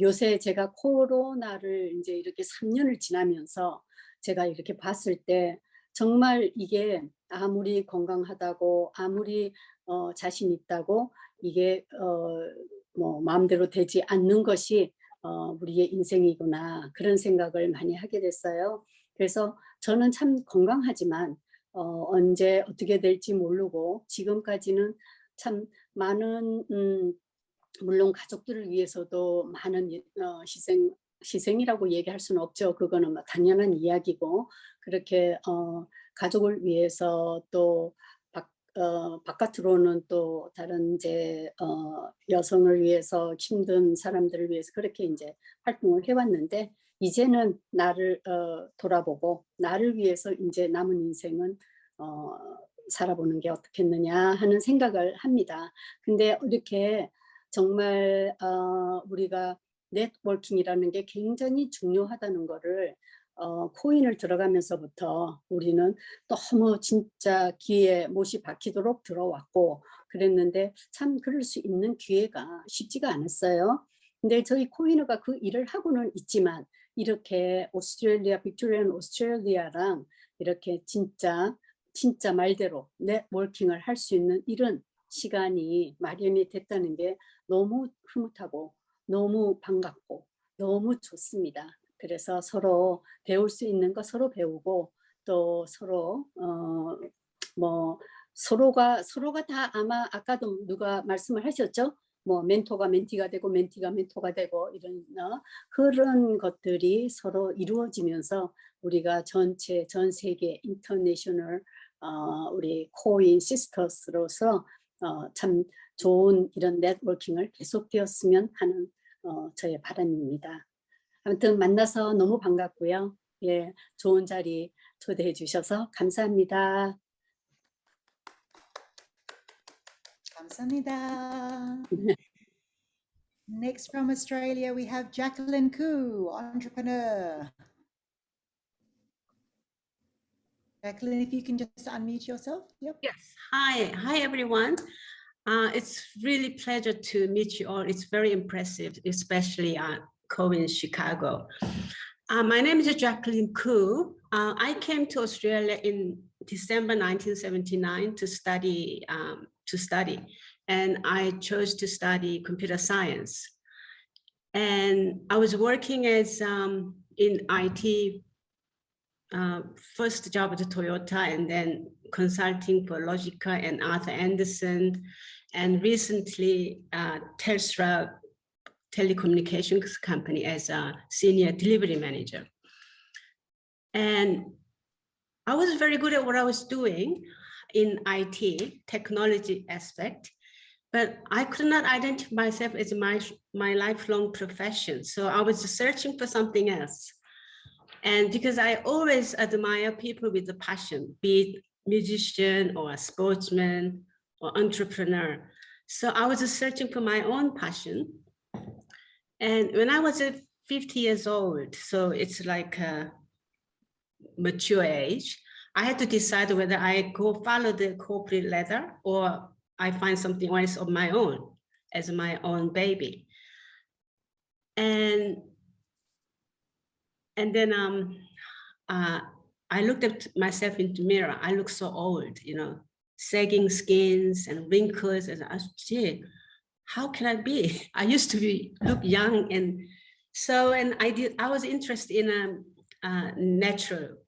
요새 제가 코로나를 이제 이렇게 3년을 지나면서 제가 이렇게 봤을 때 정말 이게 아무리 건강하다고 아무리 자신 있다고 이게 뭐 마음대로 되지 않는 것이 우리의 인생이구나 그런 생각을 많이 하게 됐어요. 그래서 저는 참 건강하지만 언제 어떻게 될지 모르고 지금까지는 참 많은 물론 가족들을 위해서도 많은 희생이라고 얘기할 수는 없죠. 그거는 당연한 이야기고 그렇게 가족을 위해서 또 바깥으로는 또 다른 이제 여성을 위해서 힘든 사람들을 위해서 그렇게 이제 활동을 해왔는데 이제는 나를 돌아보고 나를 위해서 이제 남은 인생은 살아보는 게 어떻겠느냐 하는 생각을 합니다. 근데 이렇게 정말 우리가 네트워킹이라는 게 굉장히 중요하다는 거를 코인을 들어가면서부터 우리는 너무 진짜 기회에 못이 박히도록 들어왔고 그랬는데 참 그럴 수 있는 기회가 쉽지가 않았어요. 근데 저희 코인어가 그 일을 하고는 있지만 이렇게 오스트레일리아, 빅토리안 오스트레일리아랑 이렇게 진짜 말대로 네트워킹을 할 수 있는 이런 시간이 마련이 됐다는 게 너무 흐뭇하고 너무 반갑고 너무 좋습니다. 그래서 서로 배울 수 있는 거 서로 배우고 또 서로 서로가 다 아마 아까도 누가 말씀을 하셨죠? 뭐 멘토가 멘티가 되고 멘티가 멘토가 되고 이런 그런 것들이 서로 이루어지면서 우리가 전 세계 인터내셔널 우리 코인 시스터스로서 참 좋은 이런 네트워킹을 계속되었으면 하는 저의 바람입니다. 아무튼 만나서 너무 반갑고요. 예, 좋은 자리 초대해 주셔서 감사합니다. 감사합니다. Next from Australia, we have Jacqueline Koo, entrepreneur. Jacqueline, if you can just unmute yourself. Yep. Yes. Hi, everyone. It's really pleasure to meet you all. It's very impressive, especially at KOWIN Chicago. My name is Jacqueline Koo. I came to Australia in December 1979 to study, and I chose to study computer science. And I was working as in IT. First job at Toyota and then consulting for Logica and Arthur Andersen, and recently Telstra telecommunications company as a senior delivery manager. And I was very good at what I was doing in IT, technology aspect, but I could not identify myself as my lifelong profession. So I was searching for something else. And because I always admire people with a passion, be it musician or a sportsman or entrepreneur. So I was searching for my own passion. And when I was 50 years old, so it's like a mature age, I had to decide whether I go follow the corporate ladder or I find something else of my own as my own baby. And then I looked at myself in the mirror. I look so old, you know, sagging skins and wrinkles. And I said, gee, how can I be? I used to look young. And so, and I was interested in natural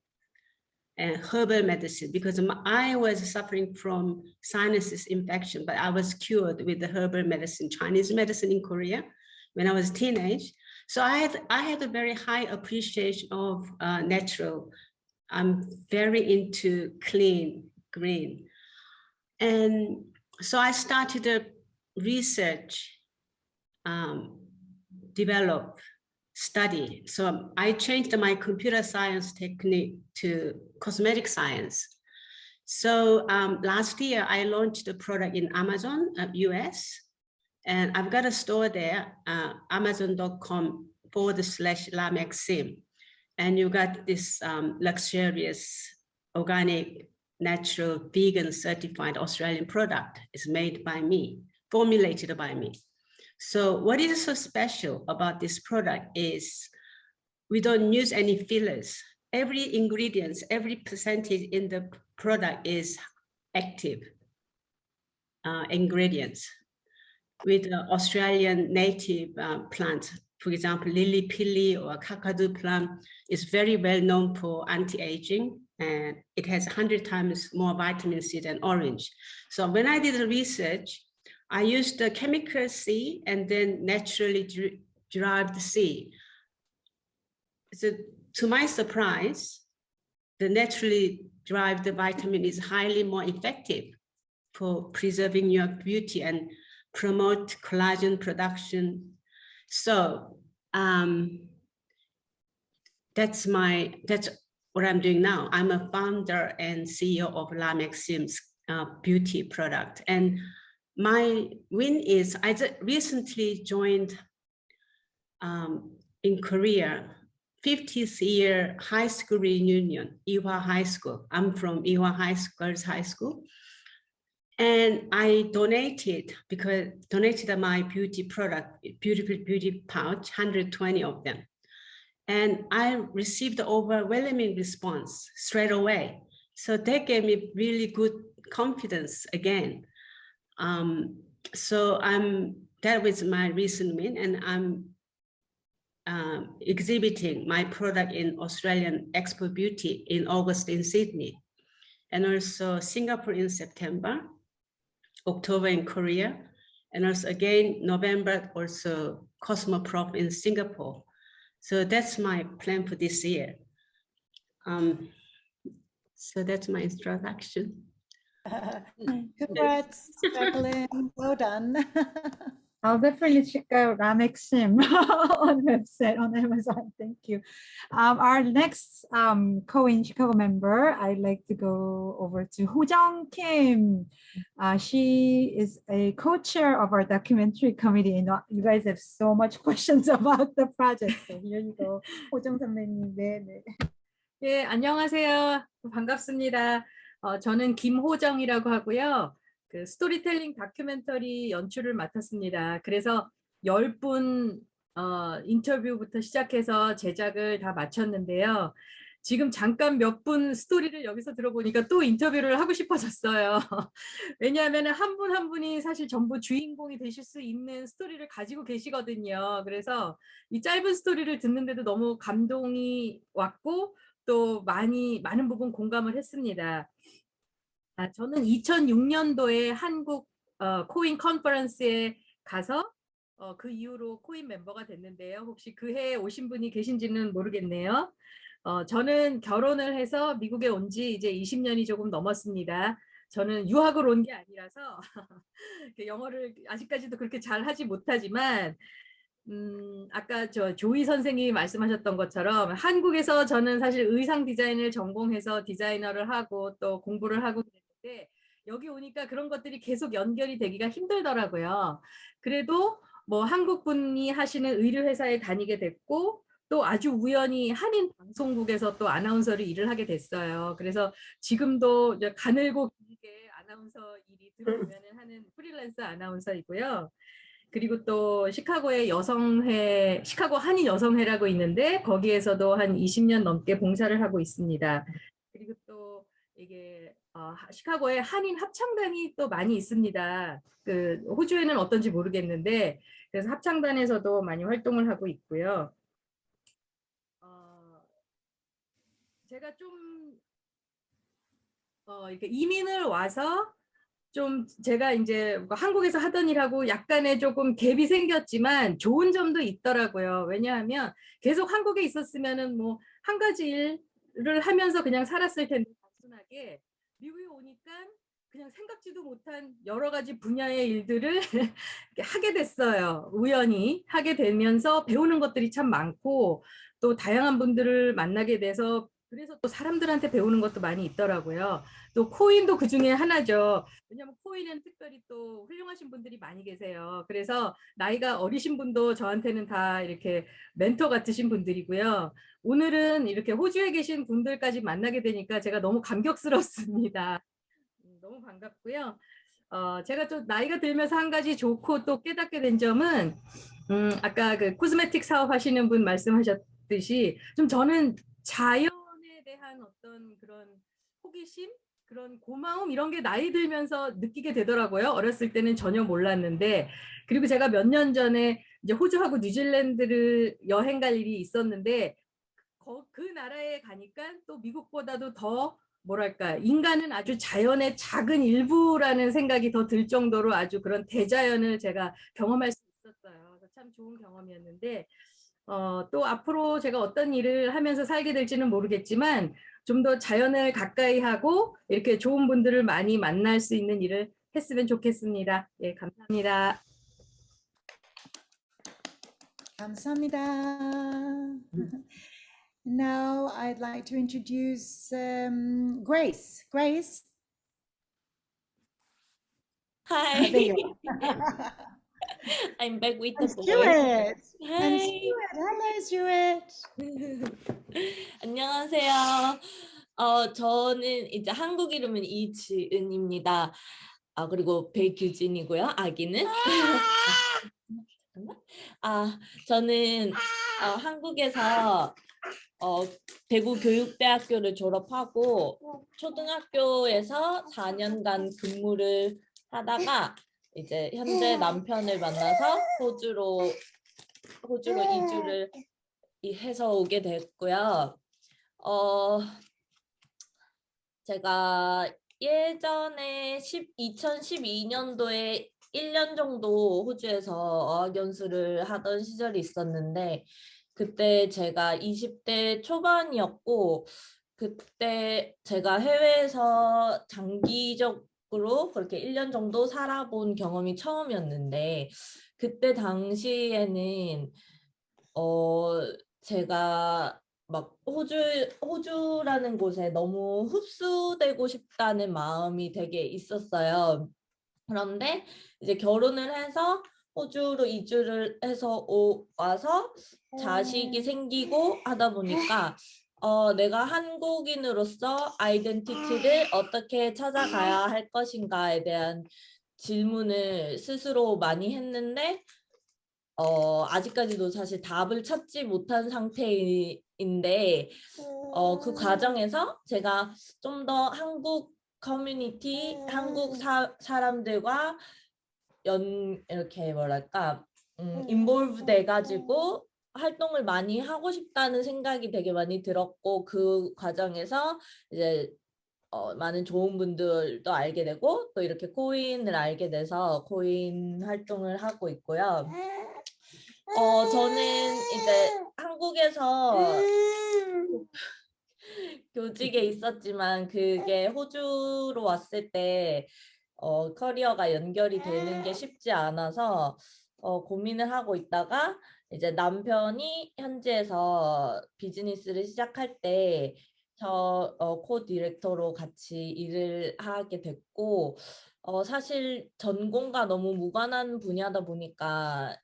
and herbal medicine because I was suffering from sinuses infection, but I was cured with the herbal medicine, Chinese medicine in Korea when I was a teenage. So I had a very high appreciation of natural. I'm very into clean, green. And so I started a research, develop, study. So I changed my computer science technique to cosmetic science. So last year I launched a product in Amazon, US. And I've got a store there, amazon.com/LaMexim. And you got this luxurious, organic, natural, vegan certified Australian product. It's made by me, formulated by me. So what is so special about this product is we don't use any fillers. Every ingredient, every percentage in the product is active ingredients. With Australian native plants, for example, lily pilly or kakadu plant is very well known for anti-aging, and it has 100 times more vitamin C than orange. So when I did the research, I used the chemical C and then naturally derived C. So to my surprise, the naturally derived vitamin is highly more effective for preserving your beauty and promote collagen production. So that's what I'm doing now. I'm a founder and CEO of LaMexim's beauty product. And my win is I recently joined in Korea 50th year high school reunion, Ewha High School. I'm from Ewha High School, Girls High School. And I donated my beauty product, beautiful beauty pouch, 120 of them. And I received overwhelming response straight away. So that gave me really good confidence again. So that was my recent win, and I'm exhibiting my product in Australian Expo Beauty in August in Sydney, and also Singapore in September, October in Korea, and also again November also Cosmoprof in Singapore. So that's my plan for this year. So that's my introduction. Congrats, Jacqueline. Well done. I'll definitely check out Ramexim on website on Amazon. Thank you. Our next KOWIN Chicago member, I'd like to go over to Hoo-jung Kim. She is a co-chair of our documentary committee, and you guys have so much questions about the project. So here you go, 호정 선배님. 네. 예, 안녕하세요. 반갑습니다. 저는 김호정이라고 하고요. 그 스토리텔링 다큐멘터리 연출을 맡았습니다. 그래서 10분 인터뷰부터 시작해서 제작을 다 마쳤는데요. 지금 잠깐 몇 분 스토리를 여기서 들어보니까 또 인터뷰를 하고 싶어졌어요. 왜냐하면 한 분 한 분이 사실 전부 주인공이 되실 수 있는 스토리를 가지고 계시거든요. 그래서 이 짧은 스토리를 듣는데도 너무 감동이 왔고 또 많은 부분 공감을 했습니다. 저는 2006년도에 한국 코윈 컨퍼런스에 가서 그 이후로 코윈 멤버가 됐는데요. 혹시 그 해에 오신 분이 계신지는 모르겠네요. 저는 결혼을 해서 미국에 온 지 이제 20년이 조금 넘었습니다. 저는 유학을 온 게 아니라서 영어를 아직까지도 그렇게 잘 하지 못하지만 아까 조이 선생님이 말씀하셨던 것처럼 한국에서 저는 사실 의상 디자인을 전공해서 디자이너를 하고 또 공부를 하고 그랬는데 여기 오니까 그런 것들이 계속 연결이 되기가 힘들더라고요. 그래도 뭐 한국 분이 하시는 의류 회사에 다니게 됐고 또 아주 우연히 한인 방송국에서 또 아나운서를 일을 하게 됐어요. 그래서 지금도 가늘고 길게 아나운서 일이 들어오면은 하는 프리랜서 아나운서이고요. 그리고 또 시카고의 여성회, 시카고 한인 여성회라고 있는데 거기에서도 한 20년 넘게 봉사를 하고 있습니다. 그리고 또 이게 시카고에 한인 합창단이 또 많이 있습니다. 그 호주에는 어떤지 모르겠는데 그래서 합창단에서도 많이 활동을 하고 있고요. 제가 좀 이렇게 이민을 와서 좀 제가 이제 한국에서 하던 일하고 약간의 조금 갭이 생겼지만 좋은 점도 있더라고요. 왜냐하면 계속 한국에 있었으면은 뭐 한 가지 일을 하면서 그냥 살았을 텐데 단순하게 미국에 오니까 그냥 생각지도 못한 여러 가지 분야의 일들을 하게 됐어요. 우연히 하게 되면서 배우는 것들이 참 많고 또 다양한 분들을 만나게 돼서 그래서 또 사람들한테 배우는 것도 많이 있더라고요. 또 코윈도 그 중에 하나죠. 왜냐하면 코윈은 특별히 또 훌륭하신 분들이 많이 계세요. 그래서 나이가 어리신 분도 저한테는 다 이렇게 멘토 같으신 분들이고요. 오늘은 이렇게 호주에 계신 분들까지 만나게 되니까 제가 너무 감격스럽습니다. 너무 반갑고요. 제가 좀 나이가 들면서 한 가지 좋고 또 깨닫게 된 점은 아까 그 코스메틱 사업 하시는 분 말씀하셨듯이 좀 저는 자연에 대한 어떤 그런 호기심, 그런 고마움 이런 게 나이 들면서 느끼게 되더라고요. 어렸을 때는 전혀 몰랐는데 그리고 제가 몇 년 전에 이제 호주하고 뉴질랜드를 여행 갈 일이 있었는데 그 나라에 가니까 또 미국보다도 더 뭐랄까 인간은 아주 자연의 작은 일부라는 생각이 더 들 정도로 아주 그런 대자연을 제가 경험할 수 있었어요. 그래서 참 좋은 경험이었는데 또 앞으로 제가 어떤 일을 하면서 살게 될지는 모르겠지만 좀 더 자연을 가까이 하고 이렇게 좋은 분들을 많이 만날 수 있는 일을 했으면 좋겠습니다. 예, 감사합니다. 감사합니다. Now I'd like to introduce Grace. Grace. Hi. There you are. I'm back with the And boy. Stuart. And Hi. Stuart. Hello, Stuart. 안녕하세요. 저는 이제 한국 이름은 이지은입니다. 그리고 백유진이고요. 아기는. 저는 한국에서 대구 교육대학교를 졸업하고 초등학교에서 4년간 근무를 하다가 이제 현재 남편을 만나서 호주로 이주를 해서 오게 됐고요. 제가 예전에 2012년도에 1년 정도 호주에서 어학연수를 하던 시절이 있었는데 그때 제가 20대 초반이었고 그때 제가 해외에서 장기적으로 그렇게 1년 정도 살아본 경험이 처음이었는데 그때 당시에는 제가 막 호주라는 곳에 너무 흡수되고 싶다는 마음이 되게 있었어요. 그런데 이제 결혼을 해서 호주로 이주를 해서 와서 자식이 생기고 하다 보니까 내가 한국인으로서 아이덴티티를 어떻게 찾아가야 할 것인가에 대한 질문을 스스로 많이 했는데 아직까지도 사실 답을 찾지 못한 상태인데 그 과정에서 제가 좀 더 한국 커뮤니티, 한국 사람들과 이렇게 뭐랄까 인볼브 돼가지고 활동을 많이 하고 싶다는 생각이 되게 많이 들었고 그 과정에서 이제 많은 좋은 분들도 알게 되고 또 이렇게 코윈을 알게 돼서 코윈 활동을 하고 있고요. 저는 이제 한국에서 교직에 있었지만 그게 호주로 왔을 때 커리어가 연결이 되는 게 쉽지 않아서 고민을 하고 있다가 이제 남편이 현지에서 비즈니스를 시작할 때 저 코-디렉터로 같이 일을 하게 됐고 사실 전공과 너무 무관한 분야다 보니까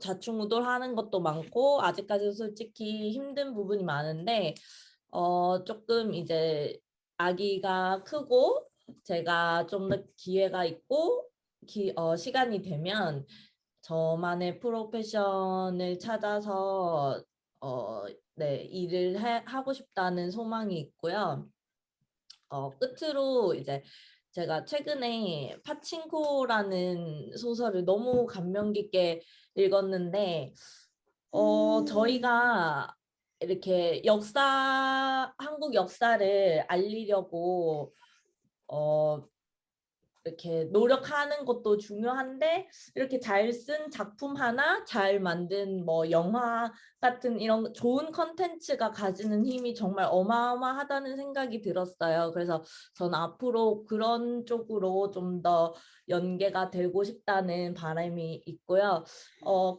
좌충우돌하는 것도 많고 아직까지도 솔직히 힘든 부분이 많은데 조금 이제 아기가 크고 제가 좀 더 기회가 있고 시간이 되면 저만의 프로페션을 찾아서 네, 일을 하고 싶다는 소망이 있고요. 끝으로 이제 제가 최근에 파친코라는 소설을 너무 감명 깊게 읽었는데 저희가 이렇게 한국 역사를 알리려고 이렇게 노력하는 것도 중요한데 이렇게 잘 쓴 작품 하나, 잘 만든 뭐 영화 같은 이런 좋은 컨텐츠가 가지는 힘이 정말 어마어마하다는 생각이 들었어요. 그래서 저는 앞으로 그런 쪽으로 좀 더 연계가 되고 싶다는 바람이 있고요.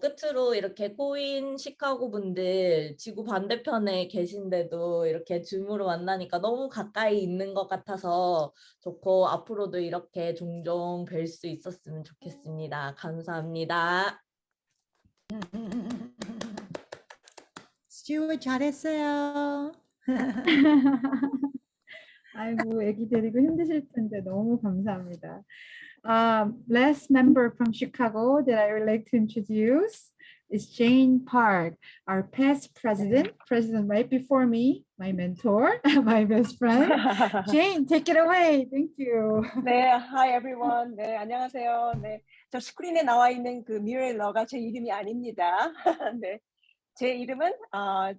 끝으로 이렇게 코윈 시카고 분들 지구 반대편에 계신데도 이렇게 줌으로 만나니까 너무 가까이 있는 것 같아서 좋고 앞으로도 이렇게 종종 뵐 수 있었으면 좋겠습니다. 감사합니다. Stuart 잘했어요. 아이고, 애기 데리고 힘드실 텐데 너무 감사합니다. Last member from Chicago that I would like to introduce is Jane Park, our past president right before me, my mentor, my best friend. Jane, take it away. Thank you. 네, hi everyone. 네, 안녕하세요. 네, 저 스크린에 나와 있는 그 미렐러가 제 이름이 아닙니다. 네, 제 이름은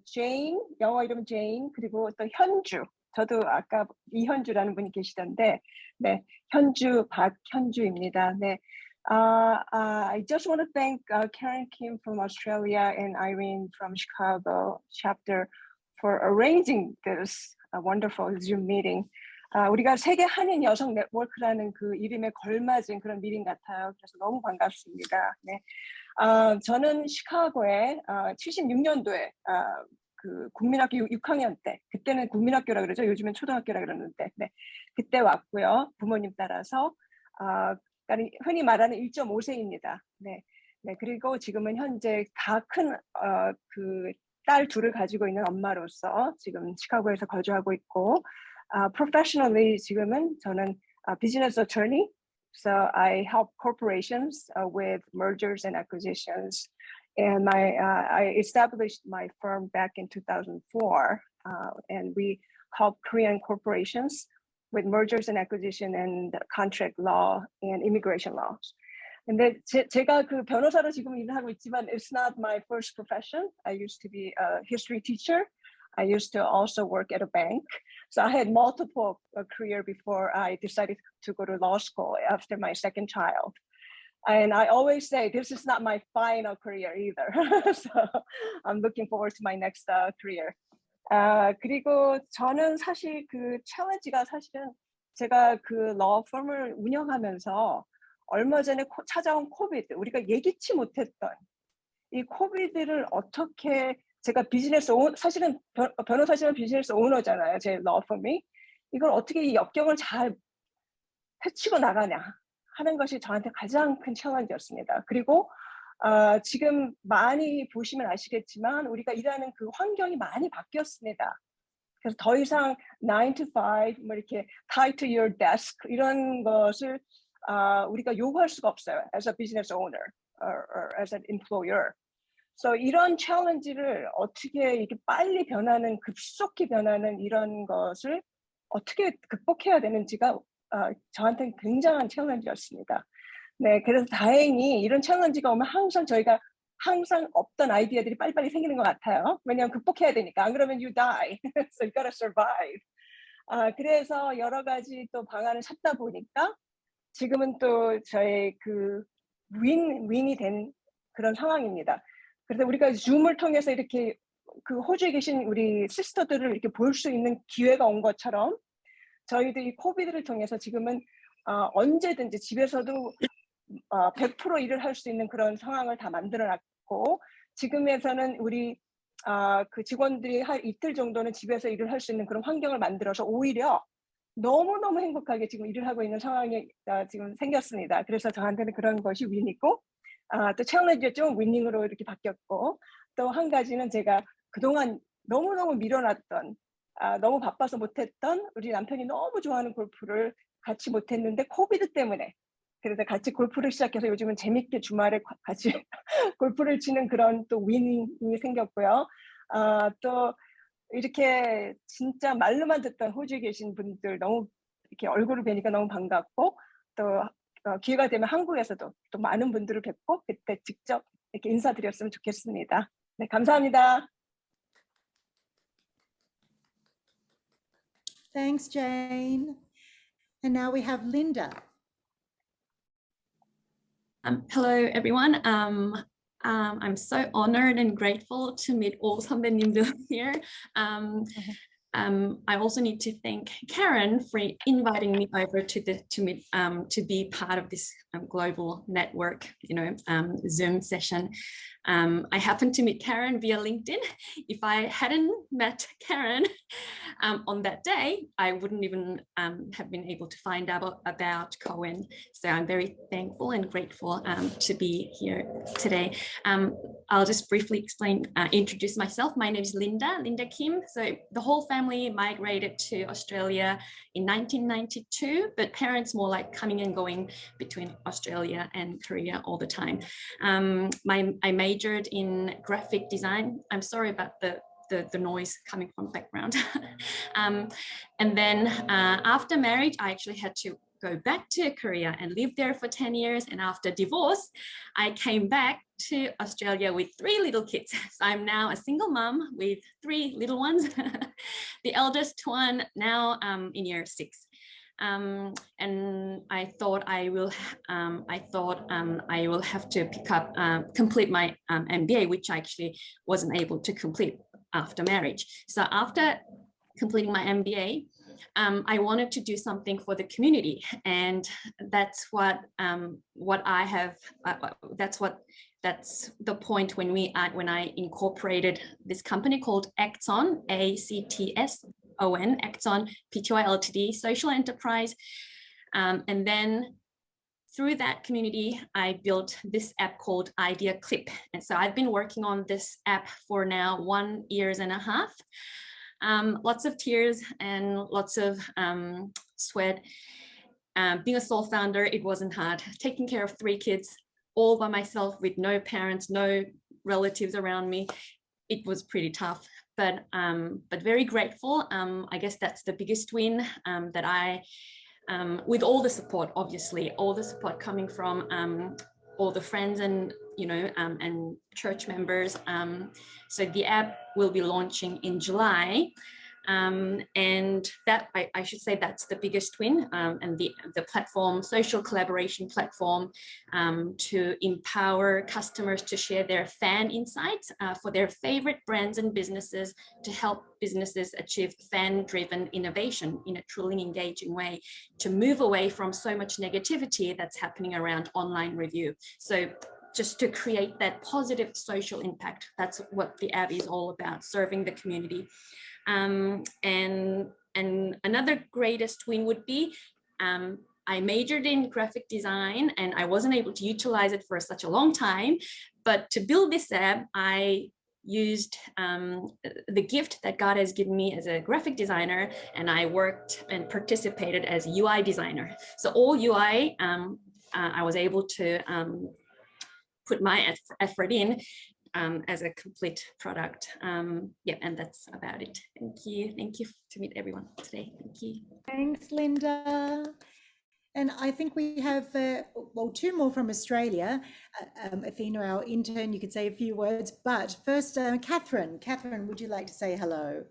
제인, 영어 이름 제인, 그리고 또 현주. 저도 아까 이현주라는 분이 계시던데, 네, 박현주입니다. 네, I just want to thank Karen Kim from Australia and Irene from Chicago chapter for arranging this wonderful Zoom meeting. 우리가 세계 한인 여성 네트워크라는 그 이름에 걸맞은 그런 미팅 같아요. 그래서 너무 반갑습니다. 네. 저는 시카고에 76년도에 그 국민학교 6학년 때, 그때는 국민학교라 그러죠. 요즘엔 초등학교라 그러는데, 네. 그때 왔고요. 부모님 따라서 그러니까 흔히 말하는 1.5세입니다. 네. 네, 그리고 지금은 현재 다 큰 그 딸 둘을 가지고 있는 엄마로서 지금 시카고에서 거주하고 있고, professionally 지금은 저는 business attorney. So I help corporations with mergers and acquisitions. And I established my firm back in 2004, and we help Korean corporations with mergers and acquisition and contract law and immigration laws. 근데 제가 그 변호사로 지금 일을 하고 있지만 it's not my first profession. I used to be a history teacher. I used to also work at a bank. So I had multiple career before I decided to go to law school after my second child. And I always say this is not my final career either. So I'm looking forward to my next career. 그리고 저는 사실 그 챌린지가 사실은 제가 그 law firm을 운영하면서 얼마 전에 찾아온 코비드, 우리가 예기치 못했던 이 코비드를 어떻게 제가 비즈니스 사실은 변호사지만 비즈니스 오너잖아요. 제 law firm이. 이걸 어떻게 이 역경을 잘 헤치고 나가냐 하는 것이 저한테 가장 큰 챌린지였습니다. 그리고 지금 많이 보시면 아시겠지만 우리가 일하는 그 환경이 많이 바뀌었습니다. 그래서 더 이상 9 to 5, 뭐 이렇게 tied to your desk 이런 것을 우리가 요구할 수가 없어요. As a business owner or as an employer. So 이런 챌린지를 어떻게 이렇게 빨리 변하는, 급속히 변하는 이런 것을 어떻게 극복해야 되는지가 저한테는 굉장한 챌린지였습니다. 네, 그래서 다행히 이런 챌린지가 오면 저희가 항상 없던 아이디어들이 빨리빨리 생기는 것 같아요. 왜냐하면 극복해야 되니까. 안 그러면 you die. So you gotta survive. 그래서 여러 가지 또 방안을 찾다 보니까 지금은 또 저의 그 윈이 된 그런 상황입니다. 그래서 우리가 줌을 통해서 이렇게 그 호주에 계신 우리 시스터들을 이렇게 볼 수 있는 기회가 온 것처럼 저희도 이 코비드를 통해서 지금은 언제든지 집에서도 100% 일을 할 수 있는 그런 상황을 다 만들어놨고 지금에서는 우리 그 직원들이 한 이틀 정도는 집에서 일을 할 수 있는 그런 환경을 만들어서 오히려 너무너무 행복하게 지금 일을 하고 있는 상황이 지금 생겼습니다. 그래서 저한테는 그런 것이 윈이고 또 챌린지였죠. 위닝으로 이렇게 바뀌었고 또 한 가지는 제가 그동안 너무너무 미뤄놨던 너무 바빠서 못했던 우리 남편이 너무 좋아하는 골프를 같이 못했는데 코비드 때문에 그래서 같이 골프를 시작해서 요즘은 재밌게 주말에 같이 골프를 치는 그런 또 위닝이 생겼고요. 또 이렇게 진짜 말로만 듣던 호주에 계신 분들 너무 이렇게 얼굴을 뵈니까 너무 반갑고 또 기회가 되면 한국에서도 또 많은 분들을 뵙고 그때 직접 이렇게 인사드렸으면 좋겠습니다. 네, 감사합니다. Thanks, Jane. And now we have Linda. Hello, everyone. I'm so honored and grateful to meet all 선배님들 here. I also need to thank Karen for inviting me over to be part of this global network, Zoom session. I happened to meet Karen via LinkedIn. If I hadn't met Karen on that day, I wouldn't even have been able to find out about KOWIN. So I'm very thankful and grateful to be here today. I'll just briefly introduce myself. My name is Linda Kim. So the whole family migrated to Australia in 1992, but parents more like coming and going between Australia and Korea all the time. I majored in graphic design. I'm sorry about the noise coming from background. And then after marriage, I actually had to go back to Korea and live there for 10 years. And after divorce, I came back to Australia with 3 little kids. So I'm now a single mom with 3 little ones. The eldest one now in year 6. And I thought I will have to complete my MBA, which I actually wasn't able to complete after marriage. So after completing my MBA, I wanted to do something for the community, and that's the point when I incorporated this company called ACTSON, ACTSON, ACTSON Pty Ltd, social enterprise, and then through that community, I built this app called Idea Clip. And so I've been working on this app for now 1.5 years. Lots of tears and lots of sweat. Being a sole founder, it wasn't hard. Taking care of 3 kids all by myself with no parents, no relatives around me, it was pretty tough, but very grateful. I guess that's the biggest win that I, with all the support, obviously, all the support coming from all the friends and, and church members. So the app will be launching in July. And that I should say that's the biggest win, and the platform, social collaboration platform, to empower customers to share their fan insights for their favorite brands and businesses, to help businesses achieve fan-driven innovation in a truly engaging way, to move away from so much negativity that's happening around online review. So just to create that positive social impact, that's what the app is all about, serving the community. And another greatest win would be, I majored in graphic design and I wasn't able to utilize it for such a long time, but to build this app, I used the gift that God has given me as a graphic designer, and I worked and participated as UI designer. So all UI, I was able to put my effort in as a complete product. Yeah, and that's about it. Thank you. Thank you to meet everyone today. Thank you. Thanks, Linda. And I think we have, well, 2 more from Australia. Athena, our intern, you could say a few words, but first, Catherine. Catherine, would you like to say hello?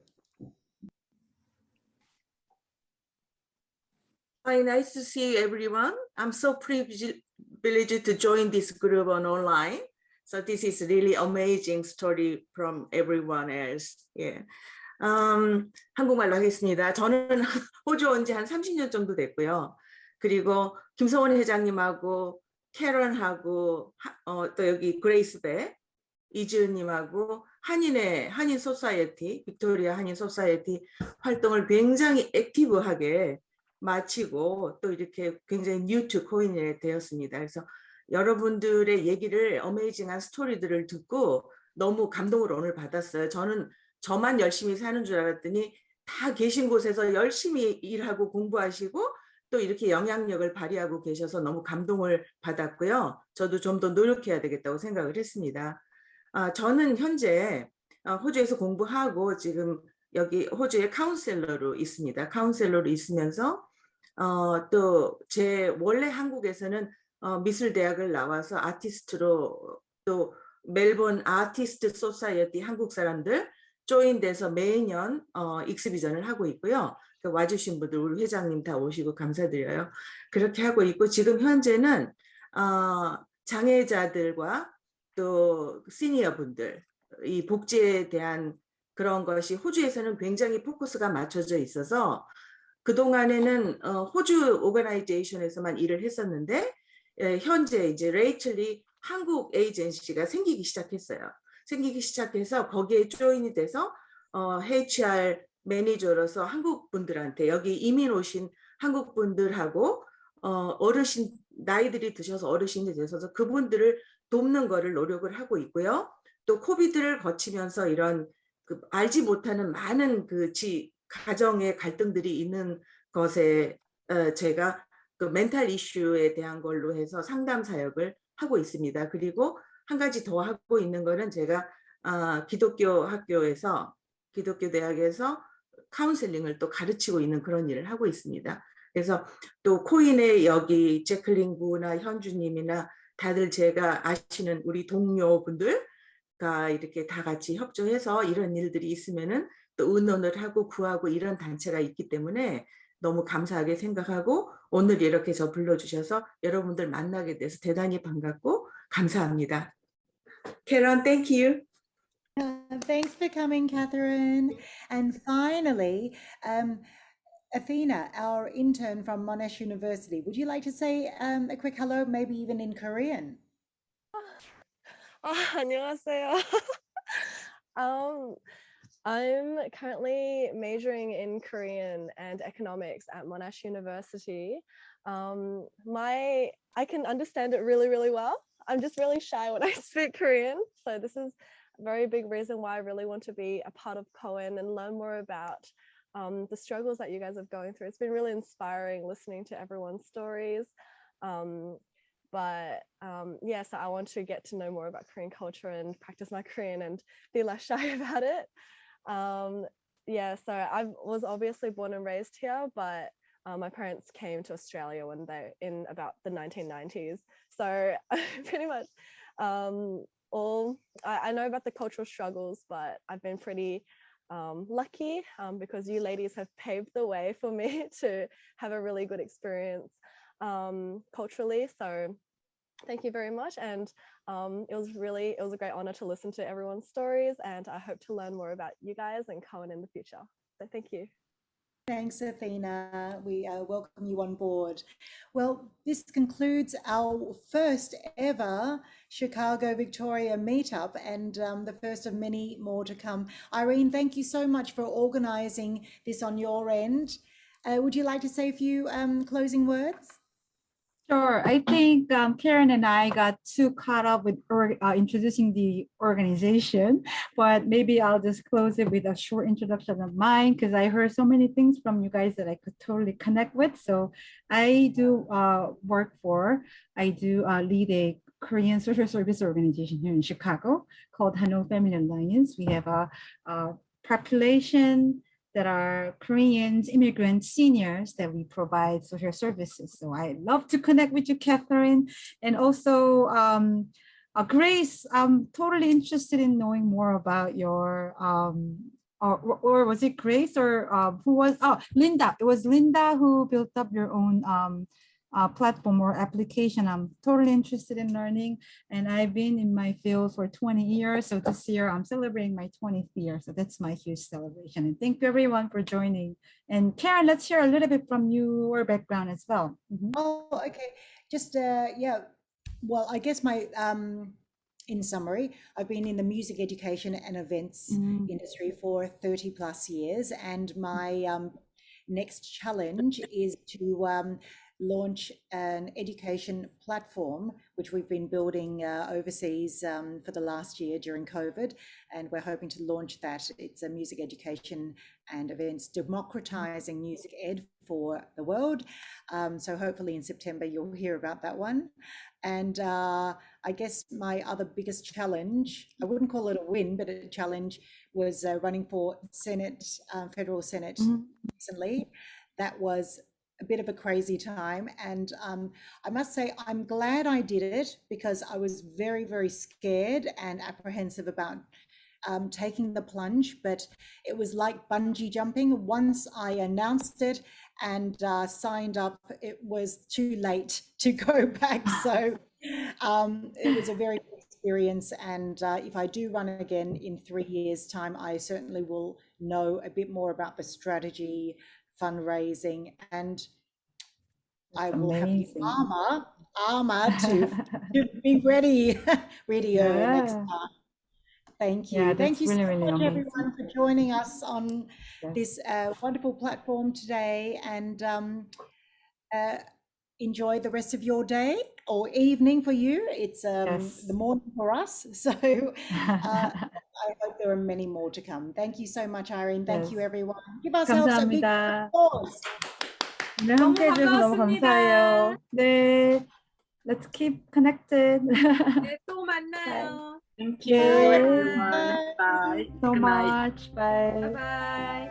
Hi, nice to see everyone. I'm so privileged to join this group on online. So this is really amazing story from everyone else. Yeah. 한국말로 하겠습니다. 저는 호주 온 지 한 30년 정도 됐고요. 그리고 김성원 회장님하고 캐런하고 또 여기 그레이스배 이지은님하고 한인 소사이어티, 빅토리아 한인 소사이어티 활동을 굉장히 액티브하게 마치고 또 이렇게 굉장히 뉴 투 코인이 되었습니다. 그래서 여러분들의 얘기를, 어메이징한 스토리들을 듣고 너무 감동을 오늘 받았어요. 저는 저만 열심히 사는 줄 알았더니 다 계신 곳에서 열심히 일하고 공부하시고 또 이렇게 영향력을 발휘하고 계셔서 너무 감동을 받았고요. 저도 좀 더 노력해야 되겠다고 생각을 했습니다. 저는 현재 호주에서 공부하고 지금 여기 호주의 카운셀러로 있습니다. 카운셀러로 있으면서 또 제 원래 한국에서는 미술대학을 나와서 아티스트로, 또 멜번 아티스트 소사이어티 한국 사람들 조인돼서 매년 익스비전을 하고 있고요. 와주신 분들, 우리 회장님 다 오시고 감사드려요. 그렇게 하고 있고, 지금 현재는 장애자들과 또 시니어 분들, 이 복지에 대한 그런 것이 호주에서는 굉장히 포커스가 맞춰져 있어서 그동안에는 호주 오거나이제이션에서만 일을 했었는데 현재 이제 레이첼리 한국 에이전시가 생기기 시작했어요. 생기기 시작해서 거기에 조인이 돼서 HR 매니저로서 한국 분들한테, 여기 이민 오신 한국 분들하고 어르신, 나이들이 드셔서 어르신이 되셔서 그분들을 돕는 거를 노력을 하고 있고요. 또 코비드를 거치면서 이런 알지 못하는 많은 가정의 갈등들이 있는 것에 제가 그 멘탈 이슈에 대한 걸로 해서 상담 사역을 하고 있습니다. 그리고 한 가지 더 하고 있는 거는 제가 기독교 학교에서, 기독교 대학에서 카운셀링을 또 가르치고 있는 그런 일을 하고 있습니다. 그래서 또 코인의 여기 제클린 구나 현주님이나 다들 제가 아시는 우리 동료분들과 이렇게 다 같이 협조해서 이런 일들이 있으면은 또 의논을 하고 구하고 이런 단체가 있기 때문에 너무 감사하게 생각하고, 오늘 이렇게 저 불러주셔서 여러분들 만나게 돼서 대단히 반갑고 감사합니다. Karen, thank you. Thanks for coming, Catherine. And finally, Athena, our intern from Monash University, would you like to say a quick hello, maybe even in Korean? 안녕하세요. I'm currently majoring in Korean and economics at Monash University. My I can understand it really, really well. I'm just really shy when I speak Korean. So this is a very big reason why I really want to be a part of KOWIN and learn more about the struggles that you guys are going through. It's been really inspiring listening to everyone's stories. Yeah, so I want to get to know more about Korean culture and practice my Korean and be less shy about it. Yeah, so I was obviously born and raised here, but my parents came to Australia when they in about the 1990s. So pretty much I know about the cultural struggles, but I've been pretty lucky because you ladies have paved the way for me to have a really good experience culturally. So thank you very much. And it was a great honor to listen to everyone's stories, and I hope to learn more about you guys and KOWIN in the future. So thank you. Thanks, Athena. We welcome you on board. Well, this concludes our first ever Chicago Victoria meetup, and the first of many more to come. Irene, thank you so much for organizing this on your end. Would you like to say a few closing words? Sure. I think Karen and I got too caught up with introducing the organization, but maybe I'll just close it with a short introduction of mine, because I heard so many things from you guys that I could totally connect with. So I do lead a Korean social service organization here in Chicago called Hanoi Family Alliance. We have a population that are Koreans, immigrants, seniors that we provide social services. So I love to connect with you, Catherine. And also Grace, I'm totally interested in knowing more about your, or was it Grace or who was, Linda. It was Linda who built up your own platform or application. I'm totally interested in learning, and I've been in my field for 20 years. So this year I'm celebrating my 20th year. So that's my huge celebration. And thank you everyone for joining. And Karen, let's hear a little bit from your background as well. Oh, okay. Just, yeah, well, I guess my, in summary, I've been in the music education and events industry for 30 plus years. And my next challenge is to launch an education platform, which we've been building overseas for the last year during COVID, and we're hoping to launch that. It's a music education and events democratizing music ed for the world. So hopefully in September you'll hear about that one. And I guess my other biggest challenge, I wouldn't call it a win, but a challenge, was running for Senate, federal Senate recently. That was a bit of a crazy time, and I must say I'm glad I did it, because I was very, very scared and apprehensive about taking the plunge, but it was like bungee jumping. Once I announced it and signed up, it was too late to go back. So it was a very good experience, and if I do run again in 3 years' time, I certainly will know a bit more about the strategy, fundraising, and I will have the armor to be ready next time. Thank you. Thank you so much, everyone, for joining us on this wonderful platform today, and enjoy the rest of your day or evening for you. It's the morning for us. So I hope there are many more to come. Thank you so much, Irene. Thank you, everyone. Give ourselves a big applause. 오늘 함께 해주셔서 너무 감사해요. 네, let's keep connected. 네, 또 만나요. Thank you, everyone. Bye. So much. Bye. Bye.